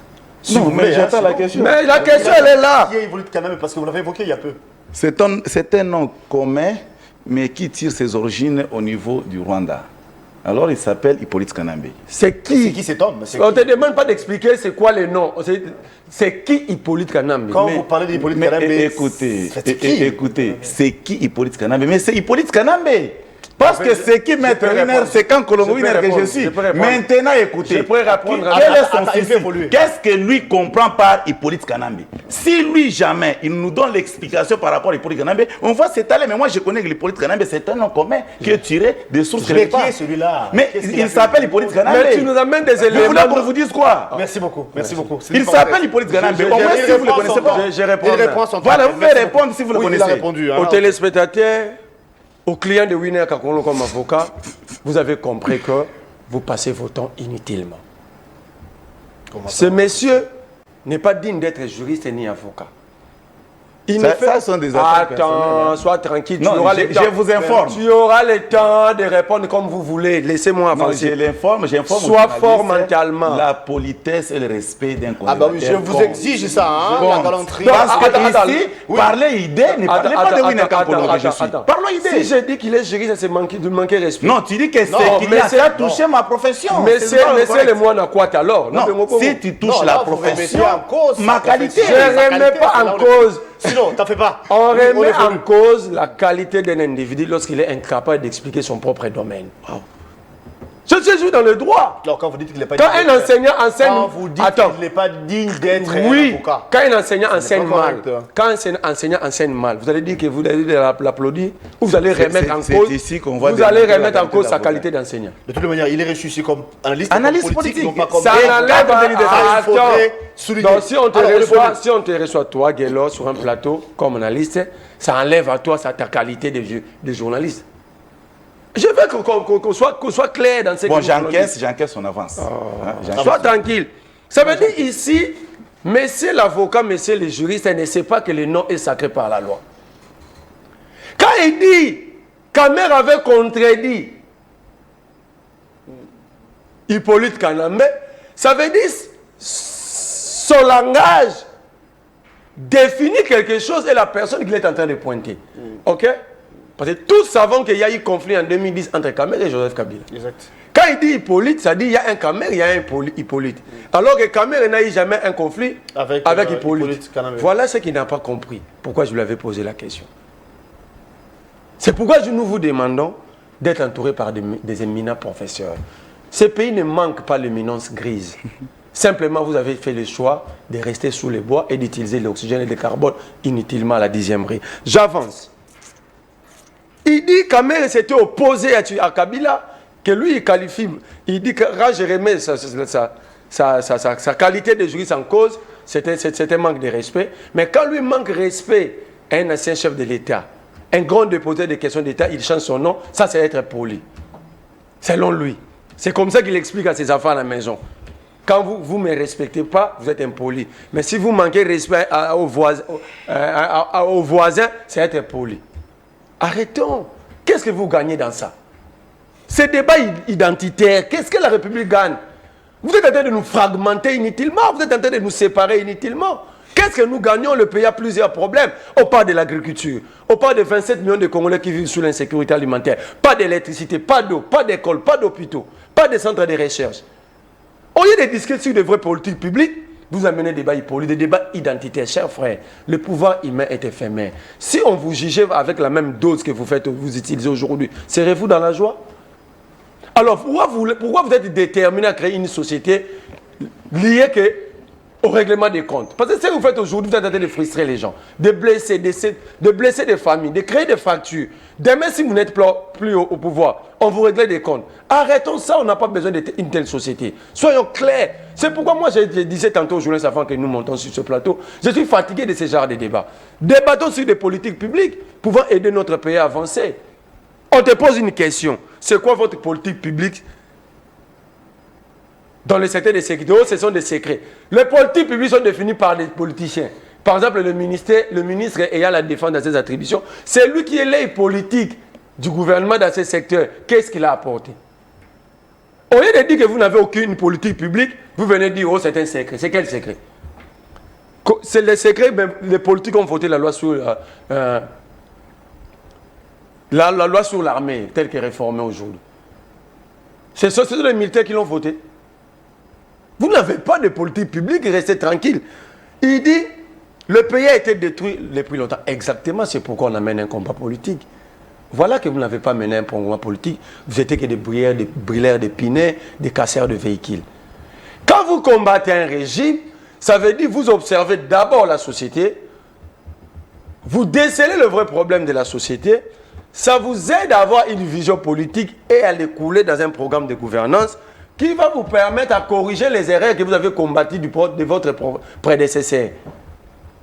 Si Non, vous mais voulez, j'attends la sinon- question. Mais la question, elle est là. Qui est Hippolyte Kanambe? Parce que vous l'avez évoqué il y a peu. C'est un nom commun, mais qui tire ses origines au niveau du Rwanda. Alors il s'appelle Hippolyte Kanambe. C'est C'est qui qui cet homme? On ne te demande pas d'expliquer c'est quoi les noms. C'est qui Hippolyte Kanambe? Quand vous parlez d'Hippolyte Mais Kanambe, écoutez, c'est qui? écoutez, c'est qui Hippolyte Kanambe? Mais c'est Hippolyte Kanambe. Parce que c'est qui Maître peux Winer, répondre. c'est quand Colombo Je peux Winer que je répondre, suis. je peux répondre. Maintenant, écoutez. Je peux répondre. Quel est son Attends, il souci? fait évoluer. Qu'est-ce que lui comprend par Hippolyte Kanambe? Si lui, jamais, il nous donne l'explication par rapport à Hippolyte Kanambe, on va s'étaler. Mais moi, je connais que Hippolyte Kanambe, c'est un nom commun qui est tiré des sources Mais quelque qui part. est celui-là? Mais Qu'est-ce qu'il il a fait? s'appelle Hippolyte Kanambe. Mais tu nous amènes des Vous voulez éléments. qu'on vous dise quoi? Merci beaucoup. Merci beaucoup. Il s'appelle Hippolyte Kanambe. Au moins, si vous ne le connaissez pas. Je réponds. Il répond à son temps. Voilà, vous pouvez Merci répondre beaucoup. si vous le Oui, connaissez. Il a répondu. hein. Aux téléspectateurs, aux clients de Winer Kakolo comme avocat, vous avez compris que vous passez vos temps inutilement. Comment ça? Ce monsieur n'est pas digne d'être juriste ni avocat. Il Ça- ne fait- ça sont des affaires personnelles, Attends, hein. sois tranquille. Non, tu auras je- le temps. je vous informe. Tu auras le temps de répondre comme vous voulez. Laissez-moi Non, avancer. j'informe. Sois fort mentalement. La politesse et le respect d'un Ah bah oui, je vous exige ça, hein, la galanterie. Parce que Attends, ici, oui. parler idée, ne parlez pas de Winer Kakolo que je suis. Parlons Si idée. je dis qu'il est juriste, c'est de manquer respect. Non, tu dis que Non, c'est qu'il mais a c'est- ça touché ma profession. Mais C'est c'est pas mais correct. c'est le moine à quoi alors? Non, mais si tu touches Non, la là, vous profession, remettez en cause ma sa qualité. Je profession. ne Sa remets qualité, pas c'est en là où cause. Sinon, t'en fais pas. On Oui, remet en évolue. cause la qualité d'un individu lorsqu'il est incapable d'expliquer son propre domaine. Je suis dans le droit. Alors, quand vous dites qu'il n'est pas Quand digne un d'être- enseignant enseigne... Quand vous dites Attends. qu'il n'est pas digne d'être un Oui, avocat. quand un enseignant enseigne pas mal, correct, hein. quand un enseignant enseigne mal, vous allez dire que vous allez l'applaudir ou vous allez remettre en c'est cause, ici qu'on va vous allez démontrer la remettre en qualité cause sa d'avocat. qualité d'enseignant. De toute manière, il est reçu ici comme analyste, Analyste comme politique. non pas comme Ça avocat. n'enlève Ça, il faudrait attends. souligner. Donc si on te Alors, reçoit, le si on te reçoit toi, Guélor, sur un plateau comme analyste, ça enlève à toi ta qualité de journaliste. Je veux qu'on soit clair dans ce Bon, que nous voulons dire. j'encaisse, on avance. Hein, j'encaisse. Sois tranquille. Ça veut dire ici, monsieur l'avocat, monsieur le juriste, ne sait pas que le nom est sacré par la loi. Quand il dit, Kamer avait contredit Hippolyte Kanambe, ça veut dire son langage définit quelque chose et la personne qu'il est en train de pointer. Ok? Parce que tous savons qu'il y a eu conflit en 2010 entre Kamer et Joseph Kabila. Exact. Quand il dit Hippolyte, ça dit il y a un Kamer, il y a un Hippolyte. Alors que Kamer n'a eu jamais un conflit Avec, avec Hippolyte Hippolyte. Kanambe. Voilà ce qu'il n'a pas compris. Pourquoi je lui avais posé la question. C'est pourquoi nous vous demandons d'être entouré par des éminents professeurs. Ce pays ne manque pas l'éminence grise. Simplement, vous avez fait le choix de rester sous les bois et d'utiliser l'oxygène et le carbone inutilement à la 10e rue. J'avance. Il dit quand même s'était opposé à Kabila, que lui il qualifie, il dit que quand je remets sa qualité de juriste en cause, c'était un manque de respect. Mais quand lui manque de respect à un ancien chef de l'État, un grand déposeur des questions d'État, il change son nom, ça c'est être poli. Selon lui. C'est comme ça qu'il explique à ses enfants à la maison. Quand vous ne me respectez pas, vous êtes impoli. Mais si vous manquez de respect aux voisins, c'est être poli. Arrêtons. Qu'est-ce que vous gagnez dans ça? Ce débat identitaire, qu'est-ce que la République gagne? Vous êtes en train de nous fragmenter inutilement, vous êtes en train de nous séparer inutilement. Qu'est-ce que nous gagnons? Le pays a plusieurs problèmes. On parle de l'agriculture, on parle de 27 millions de Congolais qui vivent sous l'insécurité alimentaire. Pas d'électricité, pas d'eau, pas d'école, pas d'hôpitaux, pas de centres de recherche. Au lieu de discuter sur de vraies politiques publiques, vous amenez des débats hippolytes, des débats identitaires. Chers frères, le pouvoir humain est éphémère. Si on vous jugeait avec la même dose que vous utilisez aujourd'hui, serez-vous dans la joie? Alors pourquoi vous êtes déterminé à créer une société liée que au règlement des comptes. Parce que ce que vous faites aujourd'hui, vous êtes en train de frustrer les gens, de blesser, de blesser des familles, de créer des fractures. Demain, si vous n'êtes plus au pouvoir, on vous règle des comptes. Arrêtons ça, on n'a pas besoin d'une telle société. Soyons clairs. C'est pourquoi moi, je disais tantôt aux journalistes avant que nous montons sur ce plateau, je suis fatigué de ce genre de débats. Débattons sur des politiques publiques pouvant aider notre pays à avancer. On te pose une question. C'est quoi votre politique publique dans le secteur des sécurités? Ce sont des secrets. Les politiques publiques sont définies par des politiciens. Par exemple, le ministre ayant la défense dans ses attributions, c'est lui qui est l'œil politique du gouvernement dans ce secteur. Qu'est-ce qu'il a apporté? Au lieu de dire que vous n'avez aucune politique publique, vous venez dire, oh, c'est un secret. C'est quel secret? C'est le secret, ben, les politiques ont voté la loi sur la loi sur l'armée, telle qu'elle est réformée aujourd'hui. Ce sont les militaires qui l'ont voté. Vous n'avez pas de politique publique, restez tranquille. Il dit, le pays a été détruit depuis longtemps. Exactement, c'est pourquoi on amène un combat politique. Voilà que vous n'avez pas mené un combat politique. Vous étiez que des brûleurs d'épinets, des casseurs de véhicules. Quand vous combattez un régime, ça veut dire que vous observez d'abord la société, vous décelez le vrai problème de la société, ça vous aide à avoir une vision politique et à l'écouler dans un programme de gouvernance qui va vous permettre à corriger les erreurs que vous avez combattues de votre prédécesseur.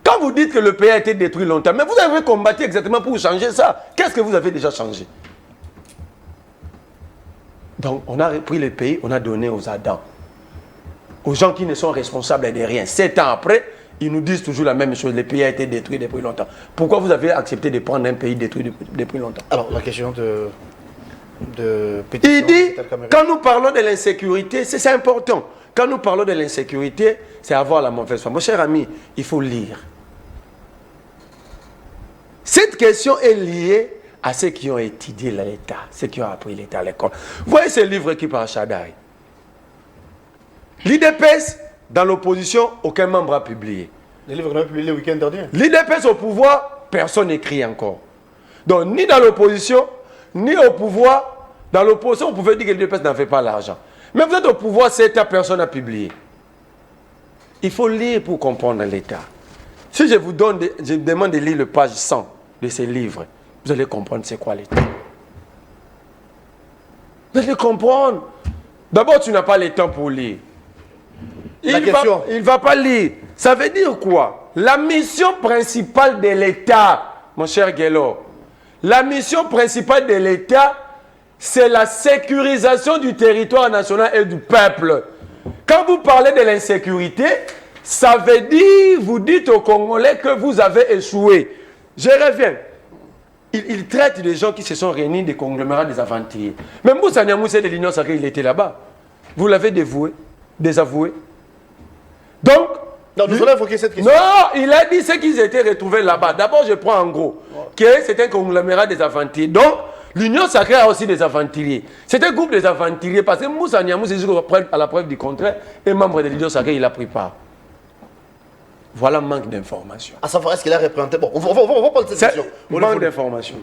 Quand vous dites que le pays a été détruit longtemps, mais vous avez combattu exactement pour changer ça. Qu'est-ce que vous avez déjà changé? Donc, on a repris le pays, on a donné aux Adams, aux gens qui ne sont responsables de rien. 7 ans après, ils nous disent toujours la même chose. Le pays a été détruit depuis longtemps. Pourquoi vous avez accepté de prendre un pays détruit depuis longtemps? Alors, la question de pétition, il dit, quand nous parlons de l'insécurité, c'est important. Quand nous parlons de l'insécurité, c'est avoir la mauvaise foi. Mon cher ami, il faut lire. Cette question est liée à ceux qui ont étudié l'État, ceux qui ont appris l'État à l'école. Voyez ce livre écrit par Chadari. L'IDPS, dans l'opposition, aucun membre a publié. Le livre qu'on a publié le week-end dernier. L'IDPS au pouvoir, personne n'écrit encore. Donc, ni dans l'opposition, ni au pouvoir. Dans l'opposition, on pouvait dire que l'IDPS n'en fait pas l'argent. Mais vous êtes au pouvoir, c'est ta personne à publier. Il faut lire pour comprendre l'État. Si je vous demande de lire le page 100 de ces livres, vous allez comprendre c'est quoi l'État. Vous allez comprendre. D'abord, tu n'as pas le temps pour lire. Il ne va pas lire. Ça veut dire quoi? La mission principale de l'État, mon cher Guélo, la mission principale de l'État, c'est la sécurisation du territoire national et du peuple. Quand vous parlez de l'insécurité, ça veut dire, vous dites aux Congolais que vous avez échoué. Je reviens. Il traite les gens qui se sont réunis des conglomérats des aventuriers. Même Moussa Niamoussé de l'Union Sacrée, il était là-bas. Vous l'avez désavoué. Donc, non, nous allons évoquer cette question. Non, il a dit ce qu'ils étaient retrouvés là-bas. D'abord, je prends en gros que c'est un conglomérat des aventuriers. Donc, l'Union Sacrée a aussi des aventuriers. C'est un groupe des aventuriers parce que Moussa Niamoussé, à la preuve du contraire, est membre de l'Union Sacrée, il a pris part. Voilà un manque d'informations. À savoir, est-ce qu'il a représenté... Bon, on va parler de cette question. Manque d'informations.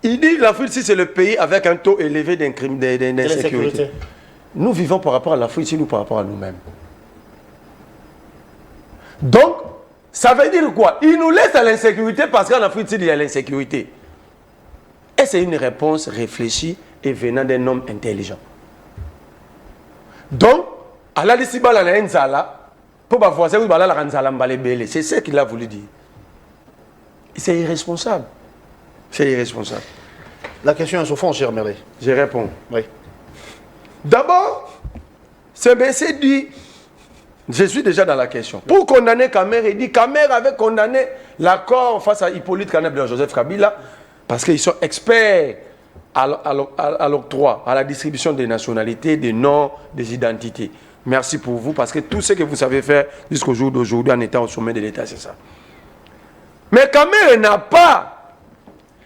Il dit l'Afrique, si c'est le pays avec un taux élevé d'insécurité. Nous vivons par rapport à l'Afrique, si nous par rapport à nous-mêmes. Donc, ça veut dire quoi? Il nous laisse à l'insécurité parce qu'en Afrique, il y a l'insécurité. Et c'est une réponse réfléchie et venant d'un homme intelligent. Donc, à la Lissibala la Nzala, pour voir c'est ce qu'il a voulu dire. C'est irresponsable. C'est irresponsable. La question est au fond, cher Merlé. Je réponds. Oui. D'abord, ce monsieur dit, je suis déjà dans la question. Pour condamner Kamer, il dit Kamer avait condamné l'accord face à Hippolyte Kanabila Joseph Kabila parce qu'ils sont experts à l'octroi, à la distribution des nationalités, des noms, des identités. Merci pour vous, parce que tout ce que vous savez faire jusqu'au jour d'aujourd'hui en étant au sommet de l'État, c'est ça. Mais Kamer n'a pas.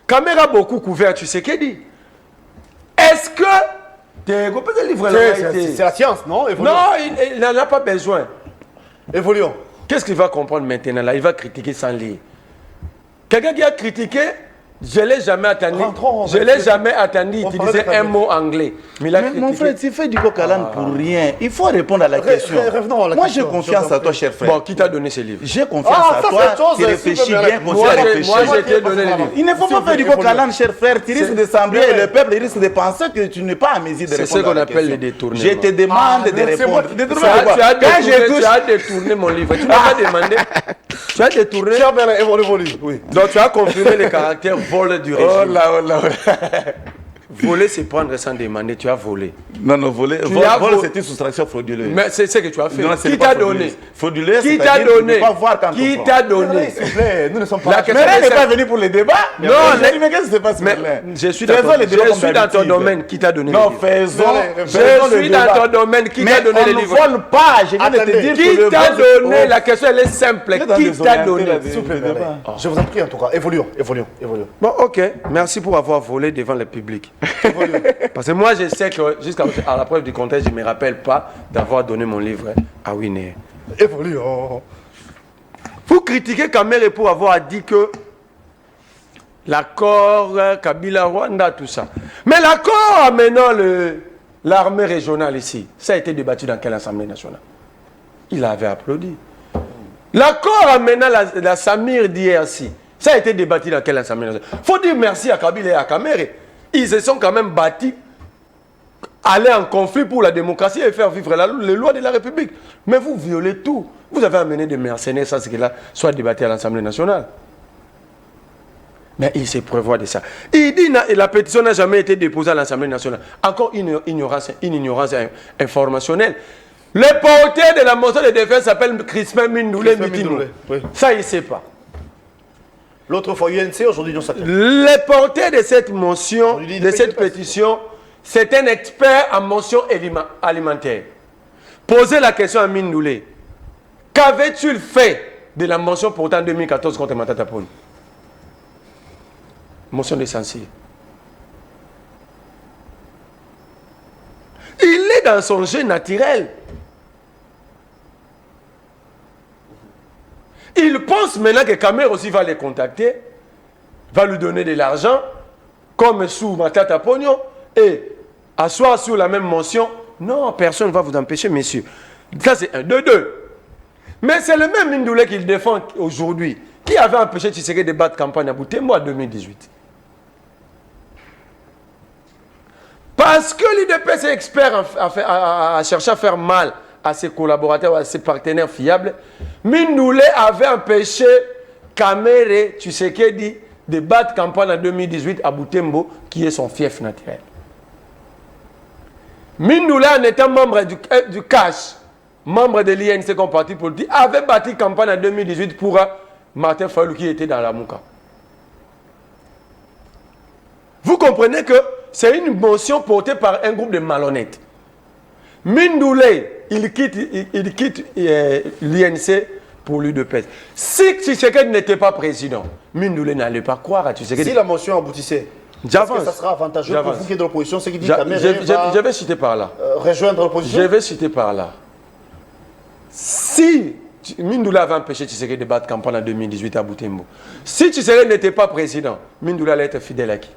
Kamer a beaucoup couvert, tu sais qu'il dit. Est-ce que... C'est la science, non? Évoluons. Non, il n'en a pas besoin. Évoluons. Qu'est-ce qu'il va comprendre maintenant là? Il va critiquer sans lire. Quelqu'un qui a critiqué Je ne l'ai jamais attendu. Rentrons, Je ne l'ai jamais attendu on utiliser parlait un mot anglais. Mais il a Mais mon critiqué. frère, tu fais du coq à l'âne pour rien. Il faut répondre à la question. revenons à la Moi, question. j'ai confiance à toi, cher frère. Bon, qui t'a donné ces livres? J'ai confiance Ah, à ça, toi. c'est autre chose, Tu réfléchis s'il vous plaît. bien, continue Moi, à j'ai réfléchir. été donné les livres. Il ne faut pas faire du coq à l'âne, cher frère. Tu risques de sembler Mais et le peuple risque de penser que tu n'es pas à mesure de C'est répondre ce qu'on à la appelle question. les détournements. Je te demande de c'est moi répondre. qui détourne. Tu as Quand je détourné, touche- tu as détourné mon livre. Tu m'as pas demandé. Tu as détourné. Cher Bernard, évolue. Oui. Donc tu as confirmé le caractère vol du régime. Oh là, oh là, oh là. Voler, c'est prendre sans demander. Tu as volé. Non, non, voler, Tu as vol, vo- c'est une soustraction frauduleuse. Mais c'est ce que tu as fait. Non, ce n'est Qui pas t'a donné? frauduleuse. Qui t'a c'est-à-dire que tu donné? ne peux pas voir quand Qui on t'a prend. donné? S'il vous plaît, nous ne sommes pas. La là. question- Mais là, n'est pas venu pour le débat. Non, mais qu'est-ce qui se passe, Mais Merlin? je suis dans Faisons ton, les débats je comme suis dans ton d'habitude. domaine. Qui t'a donné Non, les livres? faisons Je faisons le suis dans débat. ton domaine. Qui Mais t'a donné on les ne livres? vole pas. Je viens de te Attendez. dire Qui que le t'a vol- donné? Oh. La question, elle est simple. Vous êtes en Qui t'a désorienté, donné? là, S'il vous plaît, le débat. Bernard. Je vous en prie en tout cas. Évoluons. Bon, ok. Merci pour avoir volé devant le public. Parce que moi, je sais que jusqu'à la preuve du contraire, je ne me rappelle pas d'avoir donné mon livre à Winner. Évoluons. Vous critiquez Kamere pour avoir dit que l'accord Kabila-Rwanda, tout ça. Mais l'accord amenant l'armée régionale ici, ça a été débattu dans quelle assemblée nationale? Il avait applaudi. L'accord amenant la Samir d'IRC, ça a été débattu dans quelle assemblée nationale? Il faut dire merci à Kabila et à Kamere. Ils se sont quand même bâtis, aller en conflit pour la démocratie et faire vivre les lois de la République. Mais vous violez tout. Vous avez amené des mercenaires, ça c'est que là, soit débattu à l'Assemblée nationale. Mais il se prévoit de ça. Il dit que la pétition n'a jamais été déposée à l'Assemblée nationale. Encore une ignorance informationnelle. Le porteur de la motion de défense s'appelle Crispin Mindoulé Mitino. Oui. Ça, il ne sait pas. L'autre fois UNC, aujourd'hui, nous sommes. Le porteur de cette motion, lui dit de de cette payer pétition, c'est un expert en motion alimentaire. Posez la question à Mindoulé. Qu'avait-il fait de la motion portée en 2014 contre Matata Ponyo? Motion de censure. Il est dans son jeu naturel. Il pense maintenant que Kamer aussi va les contacter, va lui donner de l'argent, comme sous Matata Ponyo, et asseoir sur la même mention. Non, personne ne va vous empêcher, messieurs. Ça, c'est un. Deux. Mais c'est le même Mindoulé qu'il défend aujourd'hui, qui avait empêché Tshisekedi de battre campagne à Butembo en 2018. Parce que l'UDPS est expert à chercher à faire mal à ses collaborateurs, à ses partenaires fiables, Mindoulé avait empêché Kamere Tshisekedi de battre campagne en 2018 à Butembo, qui est son fief naturel. Mindoulé, en étant membre du CASH, membre de l'INC comme parti politique, avait battu campagne en 2018 pour Martin Fayulu qui était dans la Mouka. Vous comprenez que c'est une motion portée par un groupe de malhonnêtes. Mindoulé, il quitte l'INC pour l'UDPS. Si Tshisekedi n'était pas président, Mindoulé n'allait pas croire à Tshisekedi. Si la motion aboutissait, est-ce que ça sera avantageux pour vous qui êtes de l'opposition, ce qui dit Kamere Je vais citer par là. rejoindre l'opposition? Je vais citer par là. Si Mindoulé avait empêché Tshisekedi de battre campagne en 2018 à Butembo, si Tshisekedi n'était pas président, Mindoulé allait être fidèle à qui?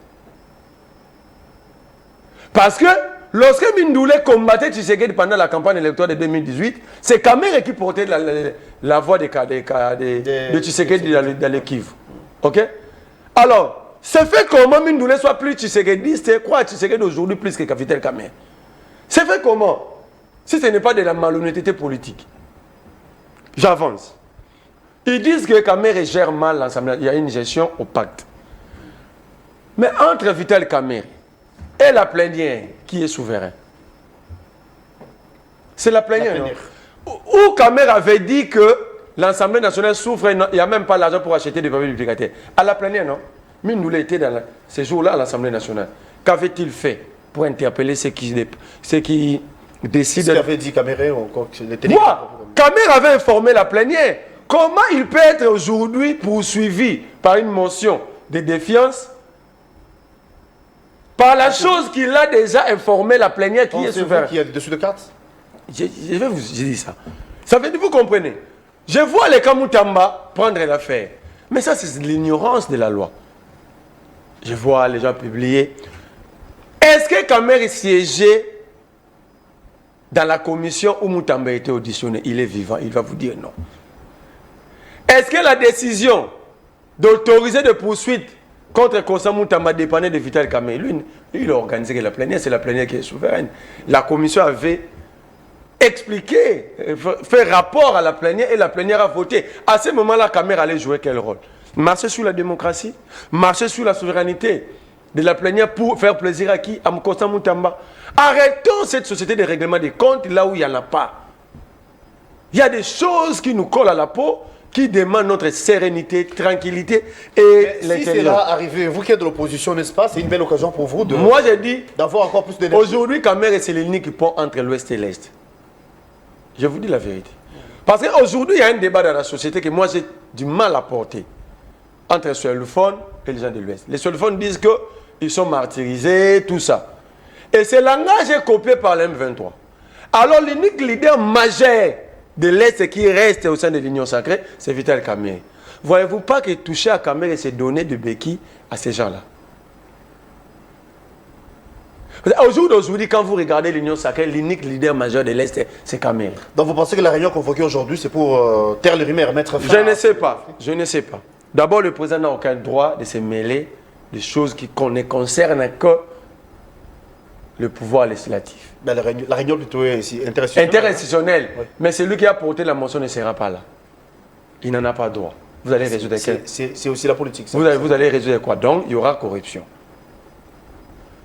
Parce que lorsque Mindoulé combattait Tshisekedi pendant la campagne électorale de 2018, c'est Kamere qui portait la voix de Tshisekedi dans le Kivu. Ok? Alors, c'est fait comment Mindoulé soit plus Tshisekediste et croit à Tshisekedi aujourd'hui plus que Capitaine Kamere? C'est fait comment? Si ce n'est pas de la malhonnêteté politique. J'avance. Ils disent que Kamere gère mal l'Assemblée. Il y a une gestion au pacte. Mais entre Vital Kamere et la plénière, qui est souverain? C'est la plénière, non? Où Kamere avait dit que l'Assemblée nationale souffre, il n'y a même pas l'argent pour acheter des papiers duplicataires. À la plénière, non? Mindoulé était dans ces jours-là à l'Assemblée nationale. Qu'avait-il fait pour interpeller ceux qui décident? Ce qu'avait dit Kamere, Kamere avait informé la plénière. Comment il peut être aujourd'hui poursuivi par une motion de défiance par la chose qu'il a déjà informé la plénière qui est souveraine? Qui a dessus de cartes? Je vais vous dire ça. Ça veut dire, vous comprenez. Je vois les Kamutamba prendre l'affaire. Mais ça, c'est l'ignorance de la loi. Je vois les gens publier. Est-ce que Kamer siégeait dans la commission où Moutamba était auditionné? Il est vivant, il va vous dire non. Est-ce que la décision d'autoriser des poursuites contre Constant Moutamba dépendait de Vital Kamer? Lui, il a organisé la plénière, c'est la plénière qui est souveraine. La commission avait expliqué, fait rapport à la plénière et la plénière a voté. À ce moment-là, Kamer allait jouer quel rôle? Marcher sur la démocratie, marcher sur la souveraineté de la plénière pour faire plaisir à qui? À Constant Moutamba. Arrêtons cette société de règlement des comptes là où il n'y en a pas. Il y a des choses qui nous collent à la peau, qui demandent notre sérénité, tranquillité et l'intérieur. Si c'est là arrivé, vous qui êtes de l'opposition, n'est-ce pas, c'est une belle occasion pour vous de... Moi, j'ai dit, d'avoir encore plus d'énergie. aujourd'hui, Kamer, c'est l'unique pont entre l'Ouest et l'Est. Je vous dis la vérité. Parce qu'aujourd'hui, il y a un débat dans la société que moi, j'ai du mal à porter entre les Suélophones et les gens de l'Ouest. Les Suélophones disent qu'ils sont martyrisés, tout ça. Et ce langage est copié par l'M23. Alors, l'unique leader majeur de l'Est qui reste au sein de l'Union sacrée, c'est Vital Kamer. Voyez-vous pas que toucher à Kamer et se donner de béquilles à ces gens-là? Au jour d'aujourd'hui, quand vous regardez l'Union sacrée, l'unique leader majeur de l'Est, c'est Kamer. Donc vous pensez que la réunion convoquée aujourd'hui, c'est pour taire les rumeurs, mettre fin? Je ne sais pas. Je ne sais pas. D'abord, le président n'a aucun droit de se mêler des choses qui ne concernent que le pouvoir législatif. Ben, la réunion plutôt est ici, interinstitutionnelle. Interinstitutionnelle. Oui. Mais celui qui a porté la motion ne sera pas là. Il n'en a pas droit. Vous allez résoudre quel? C'est aussi la politique. Vous allez résoudre quoi? Donc, il y aura corruption.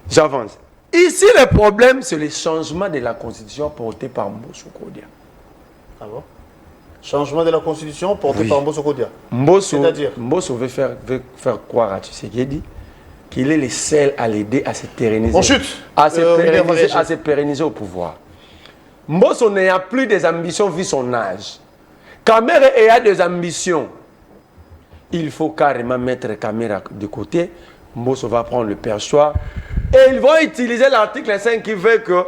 J'avance. Ici, le problème, c'est le changement de la constitution porté par Mbosso Kodia. Ah bon? Changement de la constitution porté par Mbosso Kodia. C'est-à-dire Mbosso veut faire croire à Tshisekedi qu'il est le seul à l'aider à se pérenniser. On chute. À se pérenniser au pouvoir. Mbosso n'a plus des ambitions vu son âge. Kamer a des ambitions. Il faut carrément mettre Kamer de côté. Mbosso va prendre le perchoir. Et ils vont utiliser l'article 5 qui veut que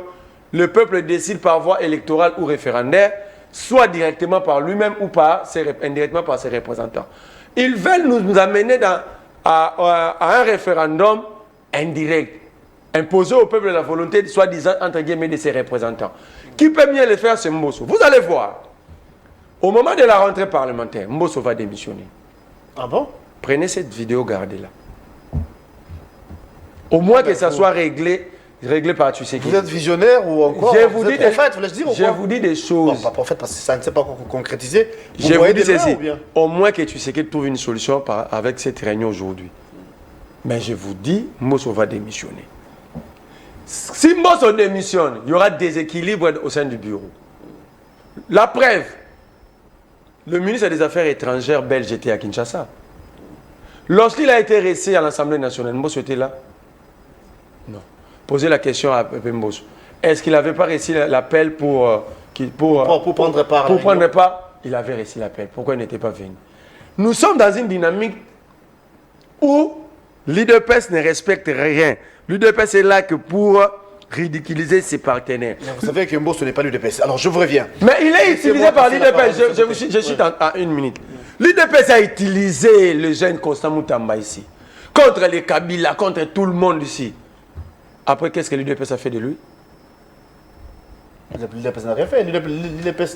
le peuple décide par voie électorale ou référendaire, soit directement par lui-même ou indirectement par ses représentants. Ils veulent nous amener à un référendum indirect, imposer au peuple la volonté, soi-disant, entre guillemets, de ses représentants. Qui peut mieux le faire, c'est Mbosso. Vous allez voir. Au moment de la rentrée parlementaire, Mbosso va démissionner. Ah bon? Prenez cette vidéo, gardez-la. Au moins que ça soit réglé par Tshisekedi. Vous êtes visionnaire ou encore? Vous êtes prophète, voulez-je dire, ou je quoi? vous dis des choses. Non, pas prophète parce que ça ne s'est pas concrétisé. Je vous dis ceci. Au moins que Tshisekedi trouve une solution avec cette réunion aujourd'hui. Mais je vous dis, Mbosso va démissionner. Si Mbosso démissionne, il y aura déséquilibre au sein du bureau. La preuve, le ministre des Affaires étrangères belge était à Kinshasa. Lorsqu'il a été resté à l'Assemblée nationale, Mbosso était là? Non. Posez la question à Mbosso. Est-ce qu'il n'avait pas reçu l'appel pour prendre part? Pour prendre part, il avait reçu l'appel. Pourquoi il n'était pas venu? Nous sommes dans une dynamique où l'UDPS ne respecte rien. L'UDPS est là que pour ridiculiser ses partenaires. Mais vous savez que Mbosso n'est pas l'UDPS. Alors je vous reviens. Mais il est utilisé par l'UDPS. Je suis à une minute. L'UDPS a utilisé le jeune Constant Moutamba ici. Contre les Kabila, contre tout le monde ici. Après, qu'est-ce que l'UDPS a fait de lui? L'UDPS n'a rien fait. L'UDPS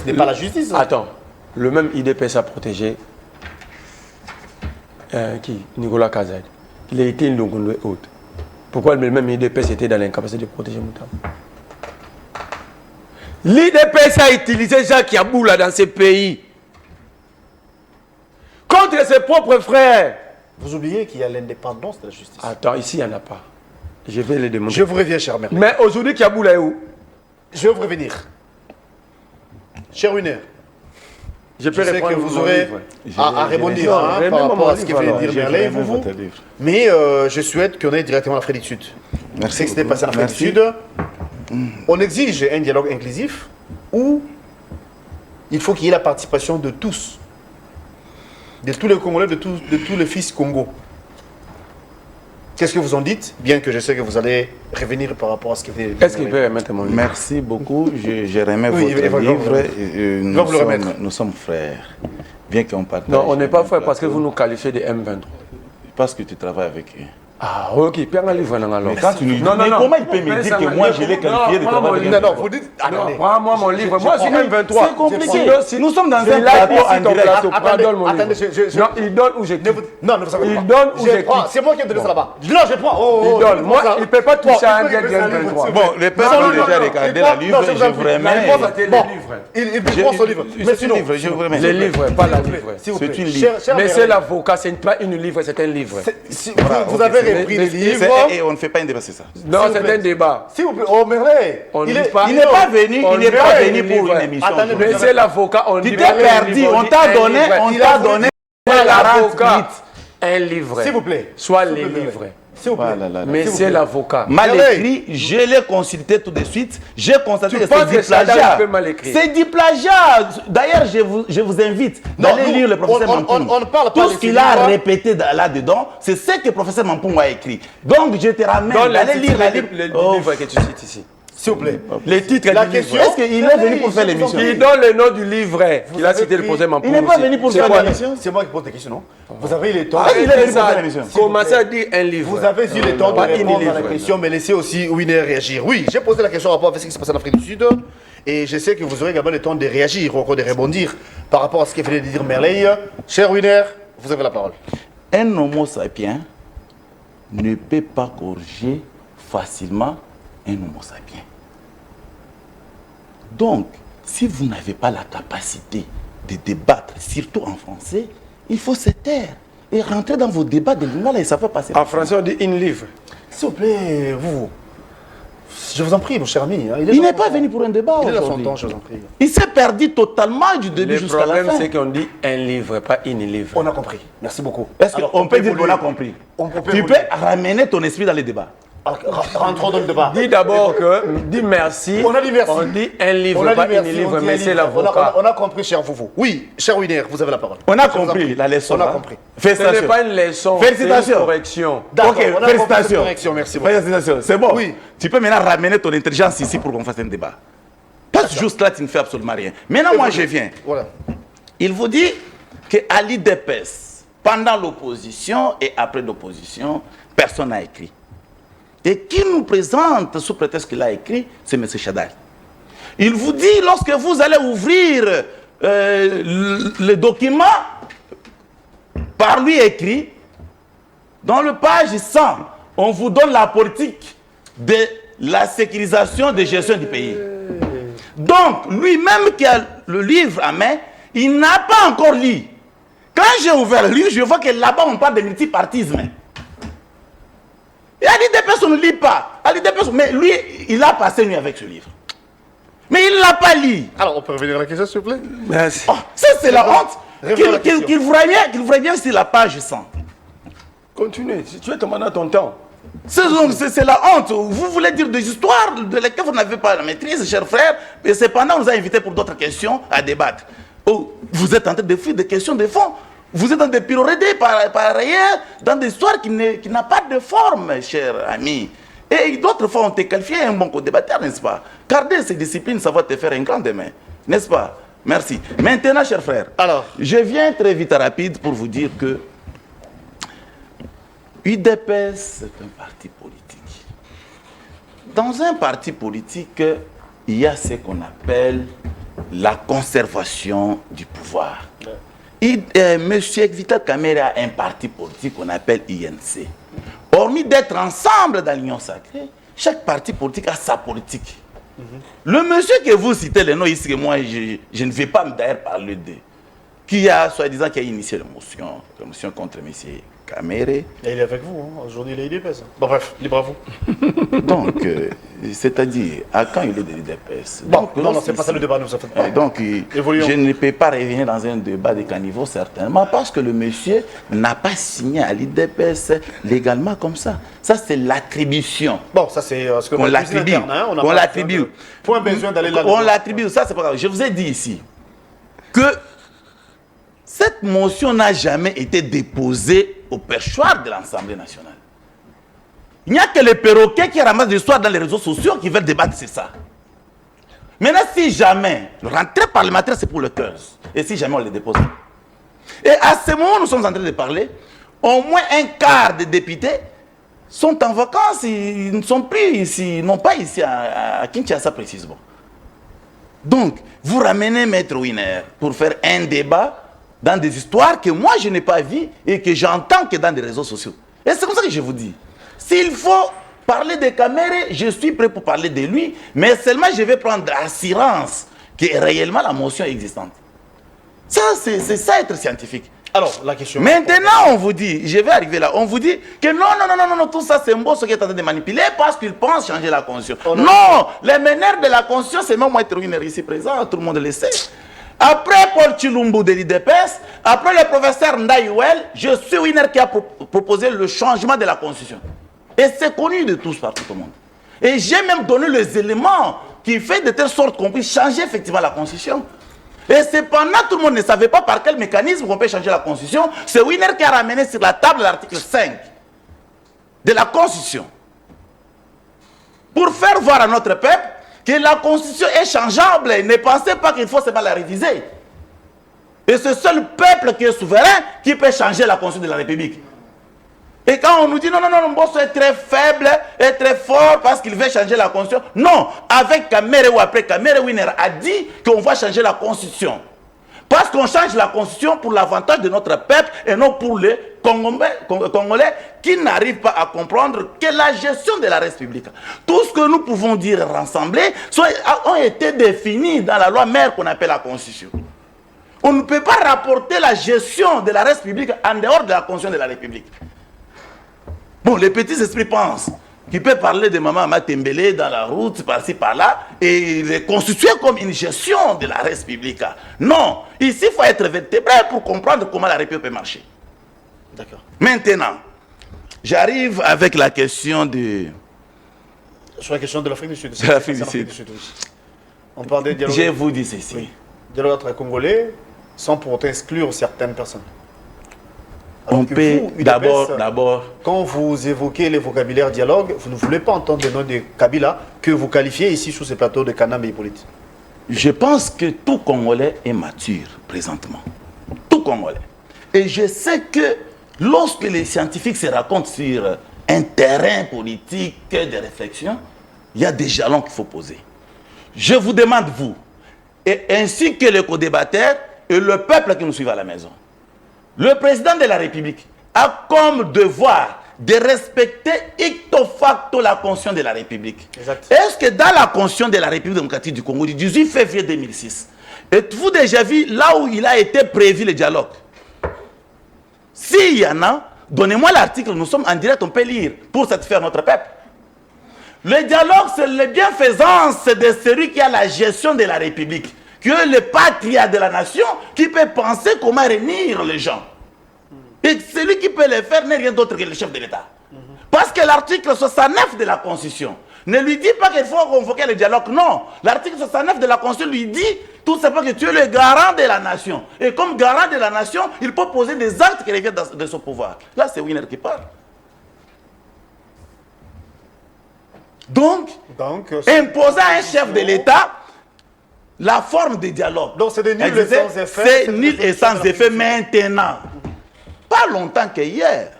n'est pas la justice. Attends. Le même UDPS a protégé Nicolas Kazad. Il a été une Longonoué haute. Pourquoi le même UDPS était dans l'incapacité de protéger Moutamba? L'UDPS a utilisé Jacques Yaboula dans ces pays contre ses propres frères. Vous oubliez qu'il y a l'indépendance de la justice. Attends, ici, il n'y en a pas. Je vais les demander. Je vous reviens, cher Merlin. Mais aujourd'hui, Yaboula est où? Je vais vous revenir. Cher Winer, je peux sais que vous aurez à répondre par rapport à ce que vient de dire Merlin, vous. Mais je souhaite qu'on aille directement à l'Afrique du Sud. Merci. Ce qui s'est passé en Afrique du Sud, on exige un dialogue inclusif où il faut qu'il y ait la participation de tous. De tous les Congolais, de tous les fils Congo. Qu'est-ce que vous en dites? Bien que je sais que vous allez revenir par rapport à ce que vous venez. Est-ce qu'il peut remettre mon livre? Merci beaucoup. J'ai remis votre livre. Nous sommes frères. Bien qu'on partage. Non, on n'est pas frères parce que vous nous qualifiez de M23. parce que tu travailles avec eux. Ah, ok, puis un livre alors. Mais quand tu nous dis, Non, mais non, comment il peut me dire que moi je l'ai qualifié de travail avec eux? Non, vous dites. Attendez. Prends-moi mon livre. Moi, c'est M23. C'est compliqué. Si- Nous sommes dans Je un l'ai plateau ici, en ton direct. plateau. Prends, donne mon Attendez, livre. Non, il donne ou je quitte. Non, ne vous inquiétez pas. Il donne ou je Je prends. quitte. C'est moi qui ai donné ça là-bas. Non, je prends. Il donne. Moi, il ne peut pas toucher à un gars de M23. Bon, les personnes ont déjà regardé la livre, je vous remets. Il prend son livre. C'est une livre, je vous remets. Le livre, pas la livre. S'il vous C'est plaît. une livre. Mais c'est l'avocat, ce n'est pas une livre, c'est un livre. Vous avez repris les livres. Et on ne fait pas un débat, c'est ça. Non, c'est un débat. S'il vous plaît. Oh, Merlin. On Il dit est pas. Il n'est pas venu, On il n'est dit pas pas venu une pour livre. une émission. Attendez, Mais c'est l'avocat, on Tu dit t'es pas un perdu, livre, on dit t'a un donné, livre. on Il t'a a voulu donné dire la l'avocat, un livre. S'il vous plaît. Soit S'il les vous plaît. livres. S'il vous plaît. Voilà, là, là. Mais c'est l'avocat. Mal Allez. écrit, je l'ai consulté tout de suite. J'ai constaté Tu que penses c'est du que ça date plagiat. un peu mal écrit? C'est du plagiat. D'ailleurs, je vous invite d'aller nous, lire le professeur on Mampoung. ne parle pas Tout de ce qu'il ces a livres. répété là-dedans, c'est ce que le professeur Mampoung a écrit. Donc, je te ramène Dans d'aller lire la livre. le Oh, livre que tu cites ici. S'il vous plaît. Les titres La du question- livre. est-ce qu'il est venu pour faire l'émission? Il donne le nom du livre qu'il a avez cité le pris- professeur Mampoung Il n'est pas aussi. venu pour C'est faire quoi l'émission. C'est moi qui pose des questions, non? Vous avez eu le temps. Ah, il est venu pour ça. faire l'émission. Commencez à dire un livre. Vous avez eu le temps de Pas une répondre à la livre, question, mais laissez aussi Winner réagir. Oui, j'ai posé la question par rapport à ce qui se passe en Afrique du Sud. Et je sais que vous aurez également le temps de réagir ou encore de rebondir par rapport à ce que venait de dire Merlin. Cher Winner, vous avez la parole. Un homo sapiens ne peut pas corriger facilement un homo sapiens. Donc, si vous n'avez pas la capacité de débattre, surtout en français, il faut se taire et rentrer dans vos débats de l'animal et ça va passer. En français, on dit une livre. S'il vous plaît, vous. Je vous en prie, mon cher ami. hein, Il n'est pas venu pour un débat Il est dans son aujourd'hui. temps, je vous en prie. Il s'est perdu totalement du début Le jusqu'à la problème, fin. c'est qu'on dit un livre, pas une livre. On a compris. Merci beaucoup. Est-ce Alors, qu'on peut dire évoluer. qu'on a compris? On peut Tu évoluer. peux ramener ton esprit dans les débats. Alors, rentrons dans le débat. Dis d'abord que, dis merci. On a dit merci. On dit un livre, On a dit pas merci, une on livre, dit mais un c'est livre. l'avocat. On a compris, cher Foufou. Oui, cher Winner, vous avez la parole. On a Je vous en compris prie. la leçon. On a hein. compris. Ce Félicitations. n'est pas une leçon, c'est une Félicitations. correction. D'accord, Ok, on a compris cette félicitations. correction, merci beaucoup. Félicitations, c'est bon. Oui. Tu peux maintenant ramener ton intelligence ici pour qu'on fasse un débat. Parce que juste là, tu ne fais absolument rien. Maintenant, moi, je viens. Voilà. Il vous dit qu'à l'IDPS, pendant l'opposition et après l'opposition, personne n'a écrit. Et qui nous présente, sous prétexte qu'il a écrit, c'est M. Chadal. Il vous dit, lorsque vous allez ouvrir le document par lui écrit, dans le page 100, on vous donne la politique de la sécurisation de gestion du pays. Donc, lui-même qui a le livre à main, il n'a pas encore lu. Quand j'ai ouvert le livre, je vois que là-bas, on parle de multipartisme. Et à l'IDPS, on ne lit pas. À l'IDPS, mais lui, il a passé une nuit avec ce livre. Mais il ne l'a pas lu. Alors, on peut revenir à la question, s'il vous plaît? Merci. Oh, ça, c'est la honte. Revenons à la question. Qu'il voudrait bien sur la page 100. Continue, tu es demandé ton temps. C'est la honte. Vous voulez dire des histoires de lesquelles vous n'avez pas la maîtrise, chers frères, et cependant, on nous a invités pour d'autres questions à débattre. Oh, vous êtes en train de fuir des questions de fond. Vous êtes en train de pirouetter par ailleurs dans des histoires qui n'ont pas de forme, chers amis. Et d'autres fois, on te qualifié un bon co-débatteur, n'est-ce pas? Garder ces disciplines, ça va te faire un grand demain, n'est-ce pas? Merci. Maintenant, chers frères, Alors, je viens très vite et rapide pour vous dire que UDPS, c'est un parti politique. Dans un parti politique, il y a ce qu'on appelle la conservation du pouvoir. Monsieur Vital Kamerhe a un parti politique qu'on appelle INC. Hormis d'être ensemble dans l'Union sacrée, chaque parti politique a sa politique. Le monsieur que vous citez, le nom ici, que moi, je ne vais pas d'ailleurs parler de, qui a, soi-disant, qui a initié la motion contre monsieur Kamerhe. et il est avec vous, hein. Aujourd'hui, il est IDPS. Bon, bref, libre à vous. Donc, c'est-à-dire, à quand il est de l'IDPS? Bon, non, c'est pas ça le débat, ne vous en faites pas. Donc, Évoluons. je ne peux pas revenir dans un débat de caniveau, certainement, parce que le monsieur n'a pas signé à l'IDPS légalement comme ça. Ça, c'est l'attribution. Bon, ça, c'est ce que On l'attribue. On l'attribue. Point besoin d'aller là. On l'attribue. Ça, c'est pas grave. Je vous ai dit ici que cette motion n'a jamais été déposée au perchoir de l'Assemblée nationale. Il n'y a que les perroquets qui ramassent des histoires dans les réseaux sociaux qui veulent débattre sur ça. Maintenant, si jamais, l'entrée parlementaire, c'est pour le 15. Et si jamais on le dépose. Et à ce moment où nous sommes en train de parler, au moins un quart des députés sont en vacances, ils ne sont plus ici, non pas ici à Kinshasa précisément. Donc, vous ramenez Maître Winer pour faire un débat dans des histoires que moi je n'ai pas vues et que j'entends que dans des réseaux sociaux. Et c'est comme ça que je vous dis, s'il faut parler de Kamere, je suis prêt pour parler de lui, mais seulement je vais prendre assurance que réellement la motion est existante. Ça, c'est ça être scientifique. Alors, la question... Maintenant, on vous dit, je vais arriver là, on vous dit que non, tout ça c'est un boss qui est en train de manipuler parce qu'il pense changer la constitution. Oh, non, les meneurs de la constitution, c'est même moi ici présent, tout le monde le sait. Après Paul Chilumbu de l'IDPS, après le professeur Ndaïwel, je suis Winer qui a proposé le changement de la constitution. Et c'est connu de tous par tout le monde. Et j'ai même donné les éléments qui font de telle sorte qu'on puisse changer effectivement la constitution. Et cependant, tout le monde ne savait pas par quel mécanisme on peut changer la constitution. C'est Winer qui a ramené sur la table l'article 5 de la constitution. Pour faire voir à notre peuple que la constitution est changeable. Ne pensez pas qu'il faut seulement la réviser. Et c'est seul peuple qui est souverain qui peut changer la constitution de la République. Et quand on nous dit non, Mbosso est très faible, est très fort parce qu'il veut changer la constitution. Non, avec Kamere ou après Kamere, Winer a dit qu'on va changer la constitution. Parce qu'on change la constitution pour l'avantage de notre peuple et non pour les Congolais qui n'arrivent pas à comprendre que la gestion de la République, tout ce que nous pouvons dire rassemblés, ont été définis dans la loi mère qu'on appelle la constitution. On ne peut pas rapporter la gestion de la République en dehors de la constitution de la République. Bon, les petits esprits pensent qu'ils peuvent parler de Maman Matembele dans la route, par-ci, par-là, et les constituer comme une gestion de la République. Non, ici, il faut être vertébré pour comprendre comment la République peut marcher. D'accord. Maintenant, j'arrive avec la question de... Sur la question de l'Afrique du Sud. De l'Afrique du Sud. On parle de dialogue... Je vous dis ceci. Oui. Dialogue entre Congolais, sans pour autant exclure certaines personnes. Alors on peut d'abord... Quand vous évoquez le vocabulaire dialogue, vous ne voulez pas entendre le nom de Kabila que vous qualifiez ici sur ce plateau de Kanambe et Hippolyte. Je pense que tout Congolais est mature présentement. Tout Congolais. Et je sais que lorsque les scientifiques se racontent sur un terrain politique de réflexion, il y a des jalons qu'il faut poser. Je vous demande, vous, et ainsi que les co-débatteurs et le peuple qui nous suit à la maison, le président de la République a comme devoir de respecter icto facto la Constitution de la République. Est-ce que dans la Constitution de la République démocratique du Congo du 18 février 2006, êtes-vous déjà vu là où il a été prévu le dialogue? S'il y en a, donnez-moi l'article, nous sommes en direct, on peut lire pour satisfaire notre peuple. Le dialogue, c'est la bienfaisance de celui qui a la gestion de la République, qui est le patria de la nation, qui peut penser comment réunir les gens. Et celui qui peut le faire n'est rien d'autre que le chef de l'État. Parce que l'article 69 de la Constitution ne lui dit pas qu'il faut convoquer le dialogue. Non, l'article 69 de la Constitution lui dit tout simplement que tu es le garant de la nation. Et comme garant de la nation, il peut poser des actes qui reviennent de son pouvoir. Là, c'est Winer qui parle. Donc imposer à un chef de l'État la forme de dialogue. Donc c'est de nul et sans effet. C'est nul et sans effet maintenant. Pas longtemps qu'hier.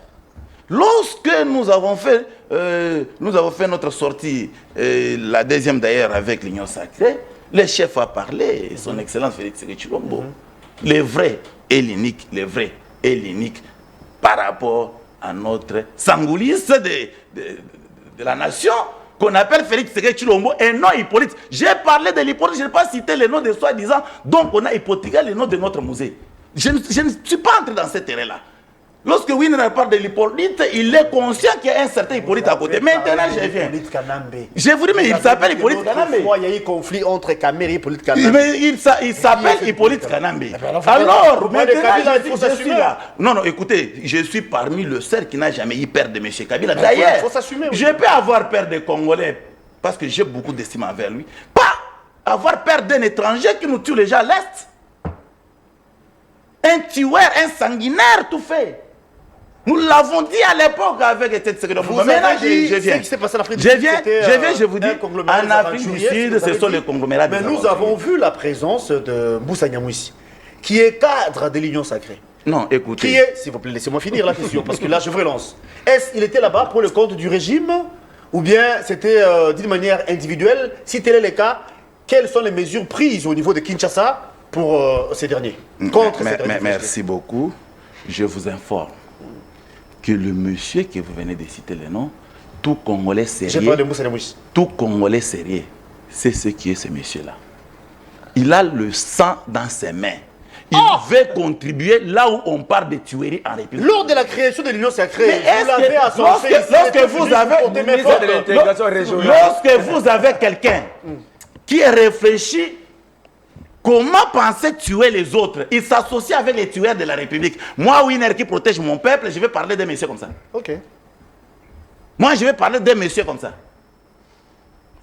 Lorsque nous avons fait notre sortie, la deuxième d'ailleurs avec l'Union Sacrée, le chef a parlé, son Excellence Félix Tshisekedi-Tshilombo. Le vrai et l'unique, par rapport à notre sangouliste de la nation, qu'on appelle Félix Tshisekedi-Tshilombo et non Hippolyte. J'ai parlé de l'Hippolyte, je n'ai pas cité le nom de soi-disant, donc on a hypothéqué le nom de notre musée. Je ne suis pas entré dans ce terrain-là. Lorsque Winer parle de l'Hippolyte, il est conscient qu'il y a un certain Hippolyte à côté. Maintenant, je viens. Je vous dis, mais il s'appelle Hippolyte Kanambe. Il y a eu conflit entre Kamere et Hippolyte Kanambe. Mais il s'appelle Hippolyte Kanambe. Alors, maintenant, je suis là. Non, écoutez, je suis parmi le seul qui n'a jamais eu peur de M. Kabila. D'ailleurs, je peux avoir peur des Congolais parce que j'ai beaucoup d'estime envers lui. Pas avoir peur d'un étranger qui nous tue les gens à l'Est. Un tueur, un sanguinaire, tout fait. Nous l'avons dit à l'époque avec cette série de mouvements. Maintenant, je viens. Je vous dis, en Afrique du Sud, ce sont les conglomérats. Mais nous avons vu la présence de Moussa Nyamouissi, qui est cadre de l'Union Sacrée. Non, écoutez. Qui est, s'il vous plaît, laissez-moi finir la question, parce que là, je vous relance. Est-ce qu'il était là-bas pour le compte du régime, ou bien c'était d'une manière individuelle? Si tel est le cas, quelles sont les mesures prises au niveau de Kinshasa pour ces derniers, contre ces derniers? Merci beaucoup. Je vous informe que le monsieur que vous venez de citer le nom, tout Congolais J'ai sérieux, parlé de Moussa Mouis. tout Congolais sérieux, c'est ce qui est ce monsieur-là. Il a le sang dans ses mains. Il veut contribuer là où on parle de tuerie en République. Lors de la création de l'Union sacrée, Mais vous l'avez assompté ici, lorsque vous avez ministre de l'intégration régionale, lorsque vous avez quelqu'un qui réfléchit comment penser tuer les autres, il s'associe avec les tueurs de la République. Moi, Winner qui protège mon peuple, je vais parler d'un monsieur comme ça. Ok. Moi, je vais parler d'un monsieur comme ça.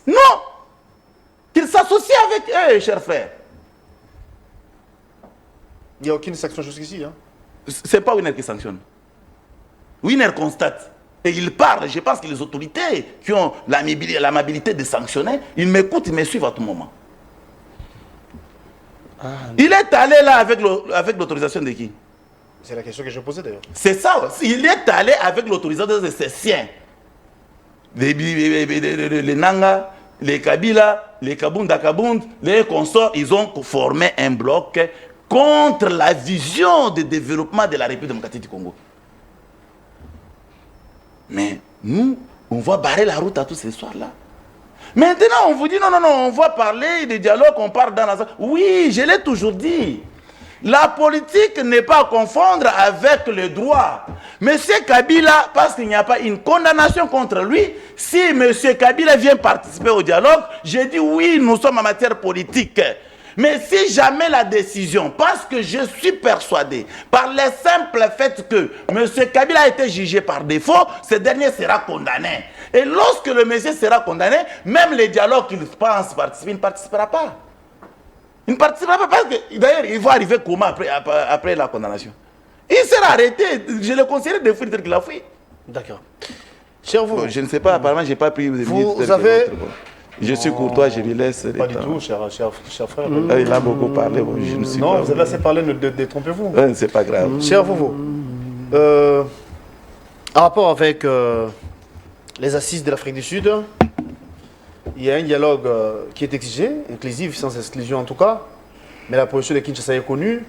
Non! Qu'il s'associe avec eux, chers frères. Il n'y a aucune sanction jusqu'ici. Hein. C'est pas Winner qui sanctionne. Winner constate. Et il parle. Je pense que les autorités qui ont l'amabilité de sanctionner, ils m'écoutent, ils me suivent à tout moment. Il est allé là avec l'autorisation de qui? C'est la question que je posais d'ailleurs. C'est ça aussi. Il est allé avec l'autorisation de ses siens. Les Nanga, les Kabila, les Kabunda Kabund, les consorts, ils ont formé un bloc contre la vision de développement de la République démocratique du Congo. Mais nous, on va barrer la route à tous ces soirs-là. Maintenant, on vous dit non, on va parler de dialogue, on parle dans la... Oui, je l'ai toujours dit. La politique n'est pas à confondre avec le droit. Monsieur Kabila, parce qu'il n'y a pas une condamnation contre lui, si Monsieur Kabila vient participer au dialogue, j'ai dit oui, nous sommes en matière politique. Mais si jamais la décision, parce que je suis persuadé, par le simple fait que M. Kabila a été jugé par défaut, ce dernier sera condamné. Et lorsque le monsieur sera condamné, même les dialogues qu'il pense participer, il ne participera pas. Il ne participera pas parce que, d'ailleurs, il va arriver comment après la condamnation? Il sera arrêté. Je le conseillerais de fuir tel qu'il a fui. D'accord. Cher vous. Bon, je ne sais pas, apparemment, je n'ai pas pris de vous avez... Je suis courtois, je lui laisse. Pas du tout, cher frère. Il a beaucoup parlé. Bon, je ne suis non, pas... vous avez assez parlé, détrompez-vous. C'est pas grave. Cher vous. En rapport avec les assises de l'Afrique du Sud, il y a un dialogue qui est exigé, inclusif, sans exclusion en tout cas, mais la position de Kinshasa est connue.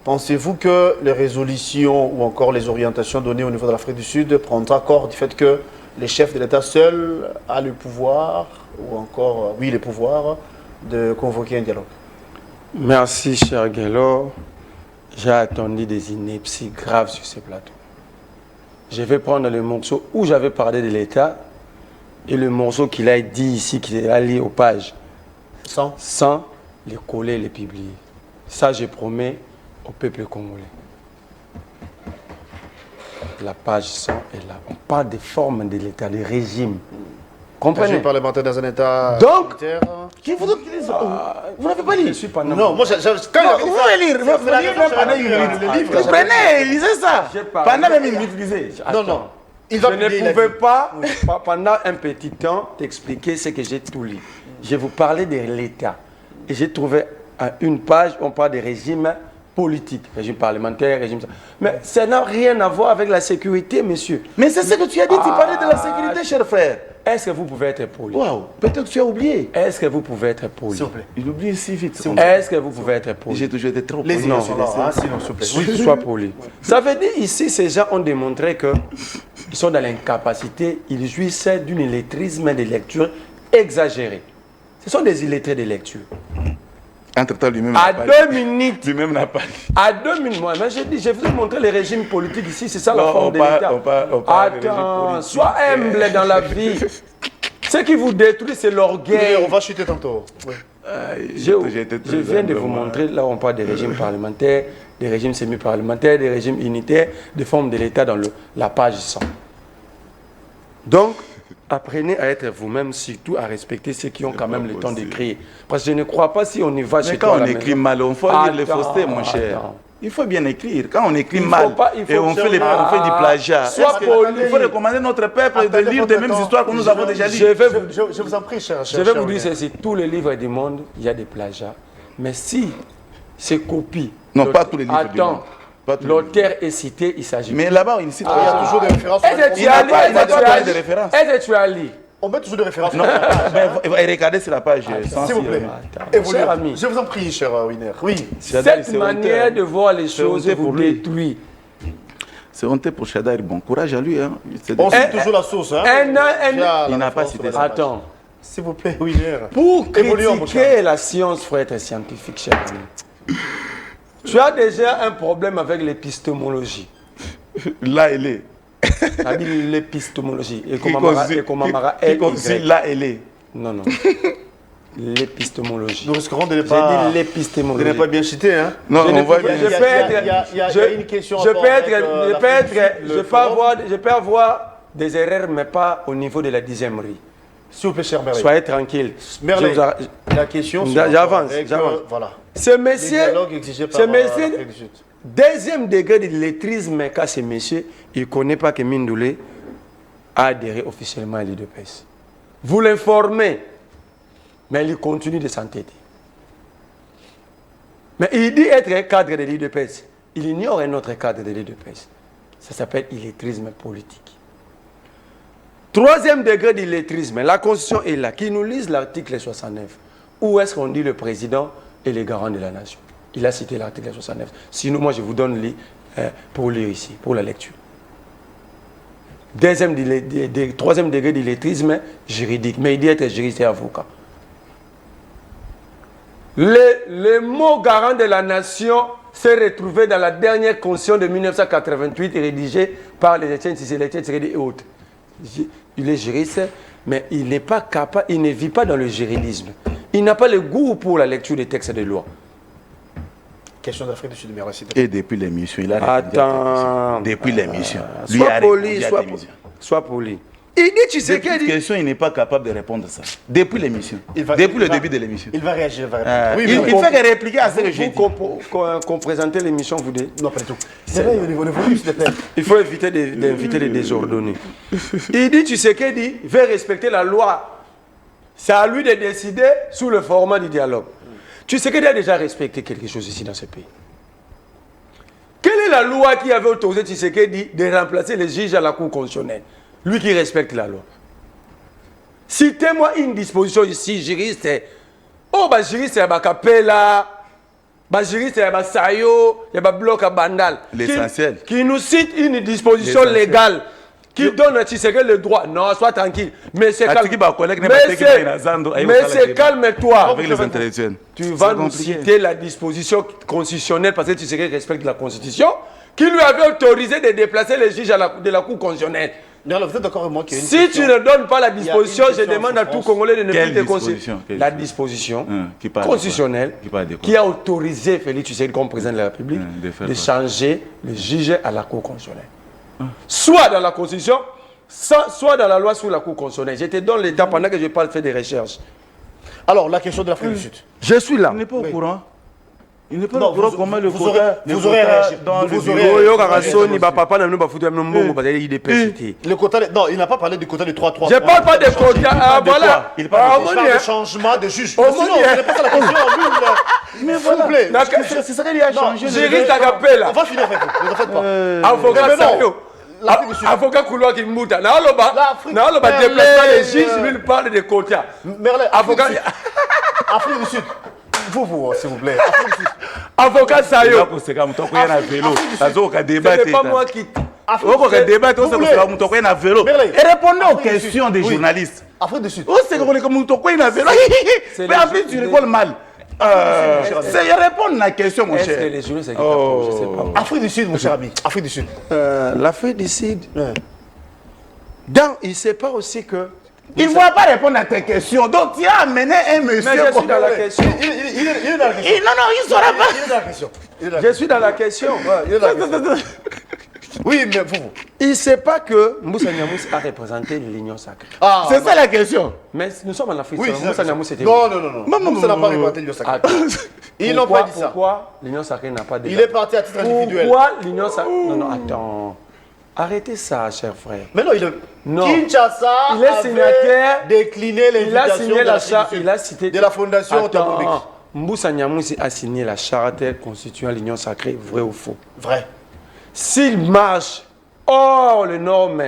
Pensez-vous que les résolutions ou encore les orientations données au niveau de l'Afrique du Sud prendront accord du fait que les chefs de l'État seuls ont le pouvoir, ou encore, oui, le pouvoir de convoquer un dialogue? Merci, cher Guélo. J'ai attendu des inepties graves sur ce plateau. Je vais prendre le morceau où j'avais parlé de l'État et le morceau qu'il a dit ici, qu'il a lié aux pages. Sans les coller et les publier. Ça, je promets au peuple congolais. La page 100 est là. On parle des formes de l'État, des régimes. Comprenez? Je parlementaire dans un État donc, militaire. Qui vous n'avez pas lu? Je suis pas Non, moi, Vous pouvez lire. Vous prenez, lisez ça. Pendant même une minute, lisez. Non. Je ne pouvais pas, pendant un petit temps, t'expliquer ce que j'ai tout lu. Je vous parlais de l'État. Et j'ai trouvé une page où on parle des régimes politiques, régime parlementaire, régime... Mais ça n'a rien à voir avec la sécurité, monsieur. Mais c'est ce que tu as dit, tu parlais de la sécurité, cher frère. Est-ce que vous pouvez être poli? Waouh, peut-être que tu as oublié. Est-ce que vous pouvez être poli? S'il vous plaît. Il oublie si vite. Est-ce que vous pouvez être poli? J'ai toujours été trop Les poli. non, Non. s'il vous plaît. Oui, sois poli. Ça veut dire ici, ces gens ont démontré qu'ils sont dans l'incapacité, ils jouissent d'un illettrisme de lecture exagéré. Ce sont des illettrés de lecture. Entre-temps, lui-même À n'a pas 2 minutes, Lui-même n'a pas lu. à 2 minutes, moi, j'ai dit, je vous ai montré les régimes politiques ici, c'est ça la Non, forme on de parle- l'État. on parle des régimes Attends, politiques. sois humble dans la vie. Ce qui vous détruit, c'est l'orgueil. On va chuter tantôt. Oui. Je viens de vous montrer, là on parle des régimes parlementaires, des régimes semi-parlementaires, des régimes unitaires, des formes de l'État dans la page 100. Donc, apprenez à être vous-même, surtout à respecter ceux qui ont quand même le temps d'écrire. Parce que je ne crois pas si on y va Mais chez quand toi à on la écrit maison. mal, on faut lire les Attends, faussetés, mon cher. attends. Il faut bien écrire. Quand on écrit Il faut mal pas- il faut et on fait, on fait du plagiat, Sois est-ce que- poli. il faut recommander notre peuple de Attendez lire votre des mêmes temps. histoires que nous avons déjà lues. Je vous en prie, cher. Je vais vous dire ceci, tous les livres du monde, il y a des plagiats. Mais si ces copies... Non, pas tous les livres du Attends, monde. Pas tout le monde. L'auteur est cité, il s'agit. Mais là-bas, il cite Il y a toujours des références. Est-ce que tu Il as n'a lu? pas- il n'a pas parlé de Est-ce référence. que tu as lu? On met toujours des références. Non, mais regardez sur la page. sans S'il vous citer. plaît. Attends, Évoluez. cher ami. Je vous en prie, cher Winner. Oui. Chadaï, Cette manière de voir les choses honteux pour vous lui. détruit. C'est honteux pour Chadaï. Bon courage à lui. Hein. On cite toujours la source. Hein. Il n'a pas cité ça. Attends. S'il vous plaît, Winner. Pour Évoluons, mon critiquer la science, faut être scientifique, cher ami. Tu as déjà un problème avec l'épistémologie. Là, elle est. C'est-à-dire l'épistémologie. Et Qui conçut là, elle est. Non, non. L'épistémologie. Nous risquerons de ne J'ai pas, dit l'épistémologie. bien citer. Hein. Non, on voit Je bien. peux une question. Je peux avoir des erreurs, mais pas au niveau de la 10e rue. S'il vous plaît, cher Merlin. Soyez tranquille. Merlin, Je vous la question. J'avance. Voilà. Ce Les monsieur, dialogues exigés par ce monsieur, l'Afrique du Sud. deuxième degré de lettrisme, car ce monsieur, il ne connaît pas que Mindoulé a adhéré officiellement à l'UDPS. Vous l'informez, mais il continue de s'entêter. Mais il dit être cadre de l'UDPS. Il ignore un autre cadre de l'UDPS. Ça s'appelle illettrisme politique. Troisième degré d'illettrisme, la Constitution est là, qui nous lise l'article 69. Où est-ce qu'on dit le président est le garant de la nation? Il a cité l'article 69. Sinon, moi, je vous donne pour lire ici, pour la lecture. Troisième degré d'illettrisme juridique. Mais il dit être juriste et avocat. Le mot garant de la nation s'est retrouvé dans la dernière constitution de 1988 rédigée par les Étienne Tshisekedi et autres. Il est juriste, mais il n'est pas capable, il ne vit pas dans le juridisme. Il n'a pas le goût pour la lecture des textes de loi. Question d'Afrique du Sud, merci. Et depuis l'émission, il a Attends. depuis l'émission. Sois poli. Il dit, tu sais Cette qu'il question, il n'est pas capable de répondre à ça. Depuis l'émission. Depuis le début de l'émission. Il va réagir, il va répondre. Oui, il fait que répliquer à ce que j'ai dit. Qu'on présente l'émission, vous dites. Non, pas du tout. C'est vrai, il évolue, s'il te plaît. Il faut éviter d'inviter les désordonnés. Il dit, tu sais qu'il dit, veut respecter la loi. C'est à lui de décider sous le format du dialogue. Tu sais qu'il a déjà respecté quelque chose ici dans ce pays. Quelle est la loi qui avait autorisé Tshisekedi de remplacer les juges à la Cour constitutionnelle? Lui qui respecte la loi. Citez-moi une disposition ici, juriste. Oh, bah juriste, il y a Capella, bah juriste, il y a Sayo, il y a bloc à Bandal. L'essentiel. Qui nous cite une disposition légale qui donne à Tshisekedi le droit. Non, sois tranquille. Mais c'est calme-toi. Avec les intellectuels. Tu vas nous citer la disposition constitutionnelle parce que Tshisekedi respecte la Constitution qui lui avait autorisé de déplacer les juges de la Cour constitutionnelle. Non, vous êtes d'accord avec moi qu'il y a une Si tu ne donnes pas la disposition, je demande à tout Congolais de ne plus te considérer. La disposition constitutionnelle qui a autorisé Félix Tshisekedi comme président de la République de changer le juge à la Cour constitutionnelle. Soit dans la Constitution, soit dans la loi sur la Cour constitutionnelle. Je te donne l'état pendant que je parle, faire des recherches. Alors, la question de l'Afrique du Sud. Je suis là. Il n'est pas au courant. Il n'est pas Non, au courant comment le vous quota aurez réagi. dans le Vous bureau. aurez- Le quota, non, il n'a pas parlé du quota de 3-3. Je ne parle pas de quotas. Ah, voilà. Il parle Il parle de changement de juge. Au Sinon, moins, ce n'est pas ça la question. Mais s'il vous plaît. C'est ça qu'il a changé. Juriste à Capella. On va finir avec vous. Ne vous en faites pas. Avocat Mais non. Sayo. L'Afrique du Sud. Avocat Kouloua qui mouta. L'Afrique- Déplacement des juges, lui il parle de quotas. Merlin, Avocat, Afrique du Sud. Vous, s'il vous plaît. Afrique du Sud. avocat Sayo. C'est pas moi qui. Répondez aux questions des journalistes. Afrique du Sud. Mais en plus, tu rigoles mal. C'est répondre à la question, mon Est-ce que cher. les juristes qui tapent? Je sais pas. Afrique du Sud, mon cher ami. Afrique du Sud. L'Afrique du Sud. Il ne sait pas aussi que. Il ne va pas répondre à tes questions. Donc, tu as amené un monsieur. Mais je suis dans la question. Il est dans la question. Non, il ne saura pas. Il est dans la question. Je suis dans la question. Il est dans la question. Oui, mais vous. Il ne sait pas que Moussa Niamous a représenté l'Union sacrée. Ah, C'est ça la question. Mais nous sommes en Afrique. oui, Moussa Niamous était. Non. Ça n'a pas représenté l'Union sacrée. Ils n'ont pas dit ça. Pourquoi l'Union sacrée n'a pas dit Il est parti à titre individuel. Pourquoi l'Union sacrée. Non, attends. Arrêtez ça, cher frère. Mais non, Non. Kinshasa Il est signataire. décliné Il a l'invitation signé de la l'Afrique charte. du Sud, Il a cité. de la Fondation Attends. Autonomique. Mboussa Nyamousi a signé la charte constituant l'Union sacrée, vrai ou faux? Vrai. S'il marche hors les normes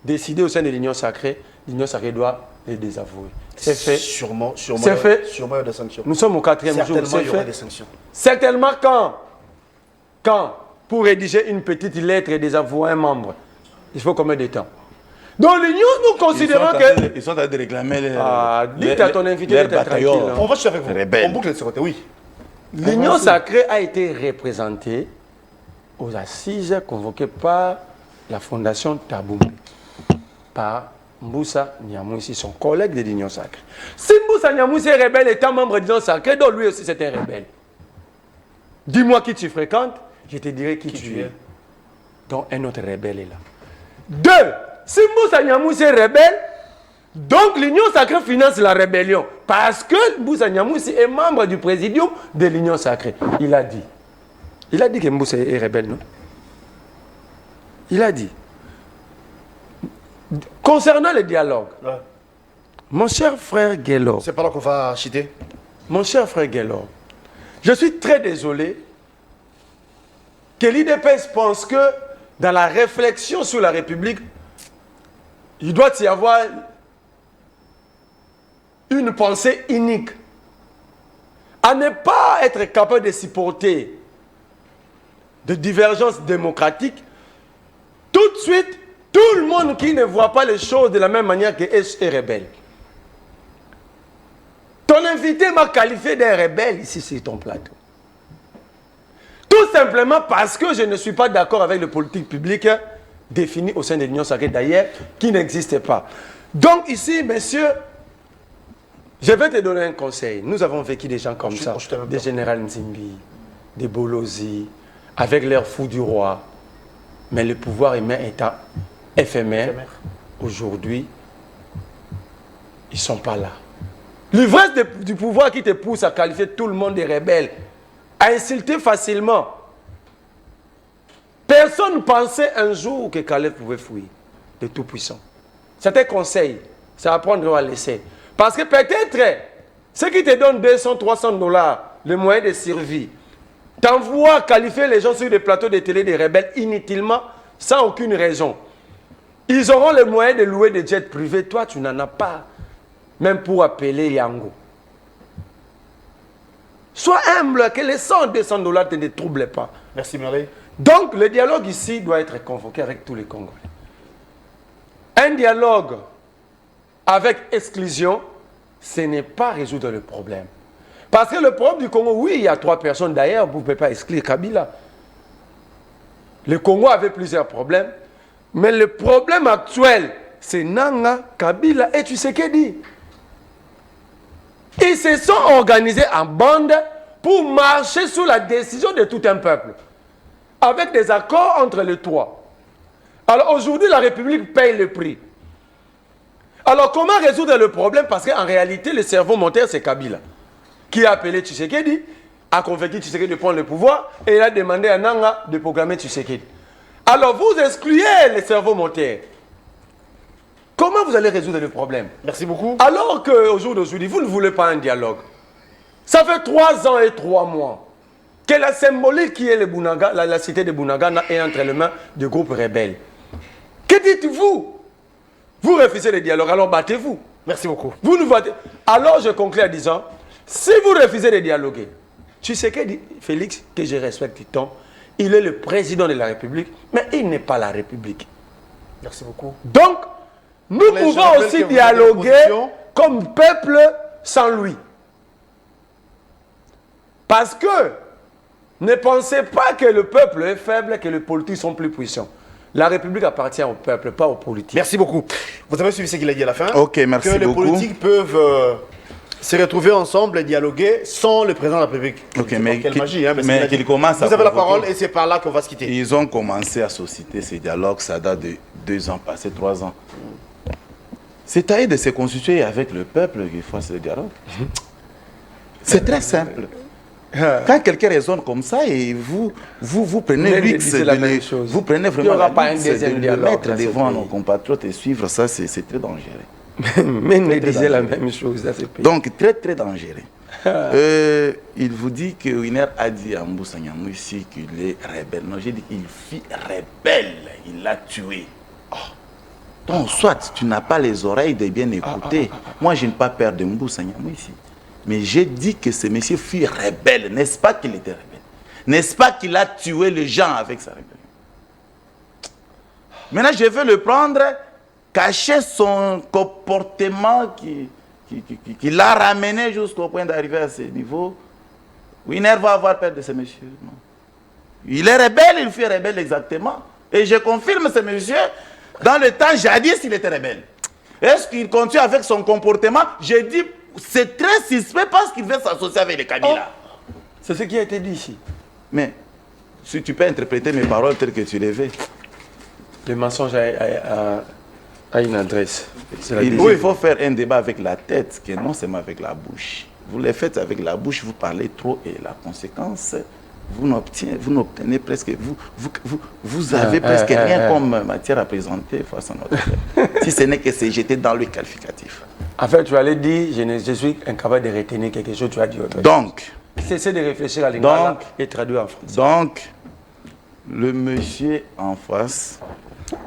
décidées au sein de l'Union sacrée doit les désavouer. C'est fait. Sûrement, C'est fait. Sûrement il y a des sanctions. Nous sommes au 4e jour. Certainement, il y aura Fait. des sanctions. Certainement quand pour rédiger une petite lettre et désavouer un membre, il faut combien de temps? Dans l'Union, nous considérons que... Ils sont en train de réclamer les... dites à ton invité d'être tranquille. On va chercher avec vous. Rebelle. On boucle de ce côté, oui. L'Union sacrée a été représentée aux assises convoquées par la fondation Taboumé, par Mboussa Nyamousi, son collègue de l'Union sacrée. Si Mboussa Nyamousi est rebelle étant membre de l'Union sacrée, donc lui aussi c'est un rebelle. Dis-moi qui tu fréquentes, je te dirai qui tu es. Donc un autre rebelle est là. 2. Si Mboussa Nyamousi est rebelle, donc l'Union sacrée finance la rébellion. Parce que Mboussa Nyamousi est membre du présidium de l'Union sacrée. Il a dit que Mboussa est rebelle, non? Il a dit. Concernant le dialogue, Ouais. mon cher frère Guélor, C'est pas là qu'on va chiter. mon cher frère Guélor, je suis très désolé que l'IDPS pense que dans la réflexion sur la République, il doit y avoir une pensée unique. À ne pas être capable de supporter de divergences démocratiques, tout de suite, tout le monde qui ne voit pas les choses de la même manière que est rebelle. Ton invité m'a qualifié d'un rebelle ici sur ton plateau. Tout simplement parce que je ne suis pas d'accord avec les politiques publiques définies au sein de l'Union sacrée d'ailleurs, qui n'existent pas. Donc ici, messieurs, je vais te donner un conseil. Nous avons vécu des gens comme ça, des généraux Nzimbi, des Bolozi, avec l'air fou du roi. Mais le pouvoir humain étant éphémère, aujourd'hui, ils ne sont pas là. L'ivresse du pouvoir qui te pousse à qualifier tout le monde de rebelle, à insulter facilement. Personne ne pensait un jour que Caleb pouvait fuir de tout puissant. C'est un conseil, c'est à prendre ou à laisser. Parce que peut-être, ceux qui te donnent 200, 300 dollars, le moyen de survie, t'envoient qualifier les gens sur des plateaux de télé des rebelles inutilement, sans aucune raison. Ils auront le moyen de louer des jets privés. Toi, tu n'en as pas. Même pour appeler Yango. Sois humble, que les 100, 200 dollars ne te troublent pas. Merci Merley. Donc, le dialogue ici doit être convoqué avec tous les Congolais. Un dialogue avec exclusion, ce n'est pas résoudre le problème. Parce que le problème du Congo, oui, il y a 3 personnes d'ailleurs, vous ne pouvez pas exclure Kabila. Le Congo avait plusieurs problèmes, mais le problème actuel, c'est Nanga, Kabila et Tshisekedi. Ils se sont organisés en bande pour marcher sous la décision de tout un peuple, avec des accords entre les 3. Alors aujourd'hui, la République paye le prix. Alors comment résoudre le problème? Parce qu'en réalité, le cerveau moteur, c'est Kabila, qui a appelé Tshisekedi, a convaincu Tshisekedi de prendre le pouvoir, et il a demandé à Nanga de programmer Tshisekedi. Alors vous excluez le cerveau moteur. Comment vous allez résoudre le problème? Merci beaucoup. Alors qu'au jour d'aujourd'hui, vous ne voulez pas un dialogue. Ça fait 3 ans et 3 mois que la symbolique qui est le Bounaga, la cité de Bunagana est entre les mains du groupe rebelle. Que dites-vous? Vous refusez le dialogue, alors battez-vous. Merci beaucoup. Vous nous votez. Alors je conclue en disant, si vous refusez de dialoguer, tu sais que Félix, que je respecte tant, il est le président de la République, mais il n'est pas la République. Merci beaucoup. Donc, nous pouvons aussi dialoguer comme peuple sans lui. Parce que ne pensez pas que le peuple est faible, que les politiques sont plus puissants. La République appartient au peuple, pas aux politiques. Merci beaucoup. Vous avez suivi ce qu'il a dit à la fin? Ok, merci beaucoup. Que les beaucoup. politiques peuvent se retrouver ensemble et dialoguer sans le président de la République. Ok, mais quelle magie, hein, mais qu'il commence à vous avez la convoquer. parole et c'est par là qu'on va se quitter. Ils ont commencé à susciter ces dialogues, ça date de 2 ans passés, 3 ans. C'est à eux de se constituer avec le peuple qu'il faut ce dialogue. C'est très simple. Quand quelqu'un raisonne comme ça et vous prenez luxe, vous prenez vraiment la luxe de le mettre devant nos compatriotes et suivre ça, c'est très dangereux. Mais ne disait la même chose dans ce pays. Donc très très dangereux. Il vous dit que Winer a dit à Mboussa Nyamou ici qu'il est rebelle. Non, j'ai dit qu'il fit rebelle. Il l'a tué. Oh. Donc, soit tu n'as pas les oreilles de bien écouter. Moi, je n'ai pas peur de Mboussa Nyamou ici. Mais j'ai dit que ce monsieur fut rebelle. N'est-ce pas qu'il était rebelle? N'est-ce pas qu'il a tué les gens avec sa rébellion? Maintenant, je veux le prendre, cacher son comportement qui l'a ramené jusqu'au point d'arriver à ce niveau. Winer va avoir peur de ce monsieur. Non. Il est rebelle, il fait rebelle exactement. Et je confirme ce monsieur, dans le temps jadis, il était rebelle. Est-ce qu'il continue avec son comportement? Je dis, c'est très suspect parce qu'il veut s'associer avec les Kabila. Oh. C'est ce qui a été dit ici. Mais, si tu peux interpréter mes paroles telles que tu les veux. Le mensonge a une adresse. Il faut faire un débat avec la tête, que non seulement avec la bouche. Vous le faites avec la bouche, vous parlez trop et la conséquence, vous n'obtenez presque, vous avez presque rien comme matière à présenter face à notre peuple. Si ce n'est que c'est jeté dans le qualificatif. En fait, tu allais dire, je suis incapable de retenir quelque chose, tu as dit autre chose. Donc, cessez de réfléchir à l'ingala et traduire en français. Donc, le monsieur en face,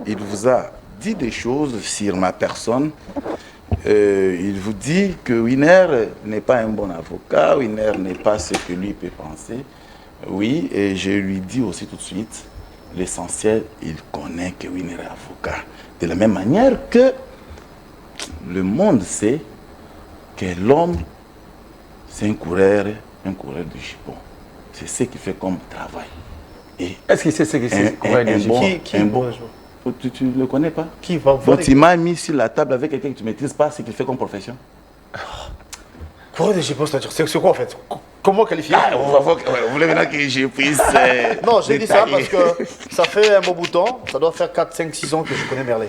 il vous a dit des choses sur ma personne. Il vous dit que Winer n'est pas un bon avocat, Winer n'est pas ce que lui peut penser. Oui, et je lui dis aussi tout de suite, l'essentiel, il connaît que Winer est avocat. De la même manière que le monde sait que l'homme, c'est un coureur du jupon. C'est ce qu'il fait comme travail. Est-ce qu'il sait ce que c'est coureur du jupon? Tu ne le connais pas? Qui va Donc tu m'as mis sur la table avec quelqu'un que tu ne maîtrises pas ce qu'il fait comme profession. Coureur de jupon, c'est quoi en fait? Comment qualifier? Vous voulez maintenant que je puisse... non, j'ai dit ça parce que ça fait un bon bout de temps. Ça doit faire 4, 5, 6 ans que je connais Merlé.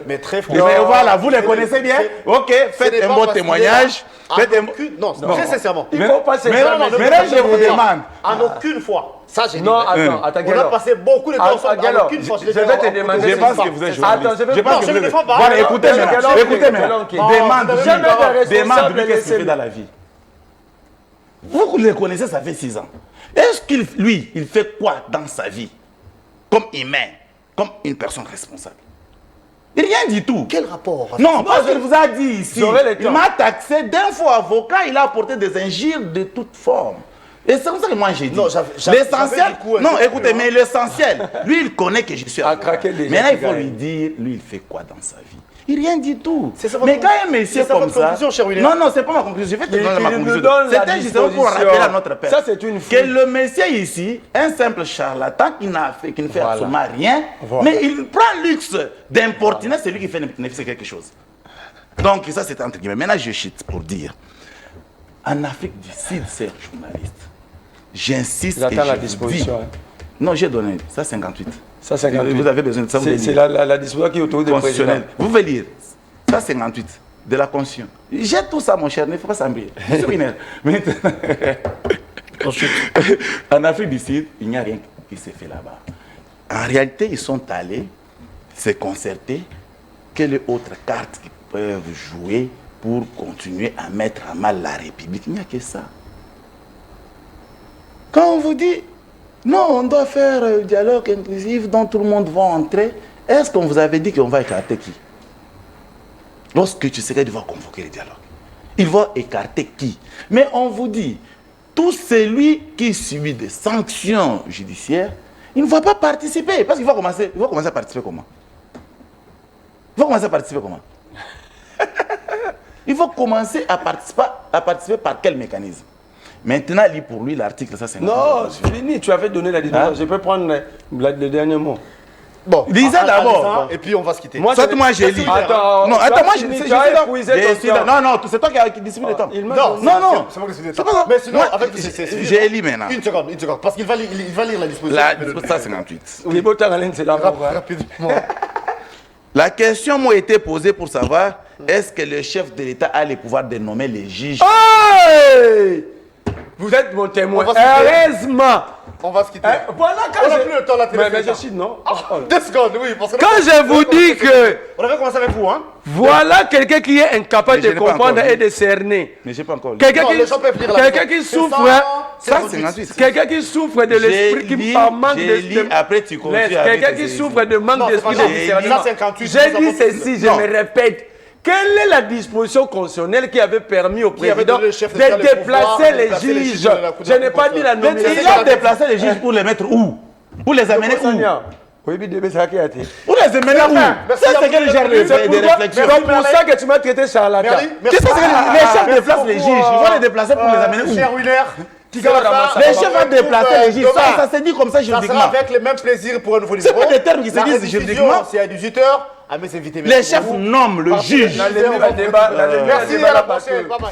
Mais très franchement... Mais voilà, vous les connaissez bien? Ok, faites un bon témoignage. Non, très sincèrement. Il faut pas se Mais là, je vous demande. En aucune fois. Ça, j'ai dit. Non, attends, on a passé beaucoup de temps ensemble. En aucune fois, je vais te demander. Je pense que vous êtes journaliste. Attends, je pense que je ne défends pas. Voilà, écoutez maintenant. Demande-lui jamais qu'est-ce qu'il fait dans la vie. Vous le connaissez, ça fait 6 ans. Est-ce qu'il, lui, il fait quoi dans sa vie? Comme humain, comme une personne responsable? Rien du tout. Quel rapport? Non, parce qu'il vous a dit ici, il m'a taxé d'un faux avocat, il a apporté des injures de toutes formes. Et c'est comme ça que moi j'ai dit. L'essentiel, non, écoutez, mais l'essentiel, lui il connaît que je suis avocat. Maintenant il faut lui dire, lui il fait quoi dans sa vie? Il rien du tout. Mais quand un monsieur comme ça... Non, non, c'est pas ma conclusion. Je vais te donner ma conclusion. C'était justement pour rappeler à notre père que le monsieur ici, un simple charlatan qui ne fait absolument rien, mais il prend luxe d'importuner celui qui fait quelque chose. Donc ça c'est entre guillemets. Maintenant je chute pour dire, en Afrique du Sud, c'est journaliste. J'insiste et la disposition. Non, j'ai donné ça 58. Ça 58. Vous avez besoin de ça. C'est la disposition qui est autour du président. Vous pouvez lire. Ça 58 de la Constitution. J'ai tout ça mon cher, il ne faut pas s'embrouiller. En Afrique du Sud, il n'y a rien qui s'est fait là-bas. En réalité, ils sont allés se concerter. Quelle autre carte qu'ils peuvent jouer pour continuer à mettre à mal la République? Il n'y a que ça. Quand on vous dit, non, on doit faire un dialogue inclusif dont tout le monde va entrer, est-ce qu'on vous avait dit qu'on va écarter qui? Lorsque tu sais qu'il va convoquer le dialogue, il va écarter qui? Mais on vous dit, tout celui qui subit des sanctions judiciaires, il ne va pas participer. Parce qu'il va commencer à participer comment? Il va commencer à participer comment? Il faut commencer à participer par quel mécanisme? Maintenant, pour lui, l'article, ça c'est... Non, c'est fini, tu avais donné la disposition. Je peux prendre le dernier mot. Bon, lisez d'abord. Et puis on va se quitter. Moi, j'ai lu. Attends, moi, non, non, c'est toi qui distribue le temps. Non, c'est moi qui distribue le temps. Mais sinon, avec j'ai lu maintenant. Une seconde, parce qu'il va lire la disposition. La disposition 58. Oui, c'est là. Rapidement. La question m'a été posée pour savoir est-ce que le chef de l'État a le pouvoir de nommer les juges? Vous êtes mon témoin. On va se quitter. Heureusement. On va se quitter. Voilà quand On n'a plus le temps, la télé. Mais je suis non. 2 secondes, oui. Parce que Quand je vous dis que on avait commencé avec vous, hein. voilà quelqu'un qui est incapable Mais je de n'ai pas comprendre encore et lu. de cerner. Mais j'ai pas encore lu. Quelqu'un Non, les gens peuvent lire la quelqu'un maison. qui C'est souffre, 158. quelqu'un qui souffre de l'esprit, qui par manque j'ai lu, après tu continues Laisse, avec quelqu'un tes qui éléments. souffre de manque Non, d'esprit c'est pas de grave. discernement. 158, J'ai nous dit avons ceci, plus. je Non. me répète. Quelle est la disposition constitutionnelle qui avait permis au avait président donné le chef d'État de le pouvoir déplacer de les déplacer les juges? juges de la Cour Je n'ai pas d'appel. dit la Mais nomination. il a déplacé les juges pour les mettre où? Pour les amener où? Oui, mais Débé, c'est ça qui a été. Pour les amener où? Merci, Ça, c'est quel genre de C'est réflexion? pour ça que tu m'as traité charlatan. Merci. Qu'est-ce que c'est que les chefs déplacent les juges? Ils vont les déplacer pour les amener où? Cher Willer, Les Les chefs vont déplacer les juges. Ça se dit comme ça ça sera juridiquement. avec le même plaisir pour un nouveau C'est numéro. pas des termes qui se La disent rediffusion, juridiquement. c'est à 18h. À mes invités. Les chefs nomment le juge. La débat, Merci, à la prochaine. Bye bye.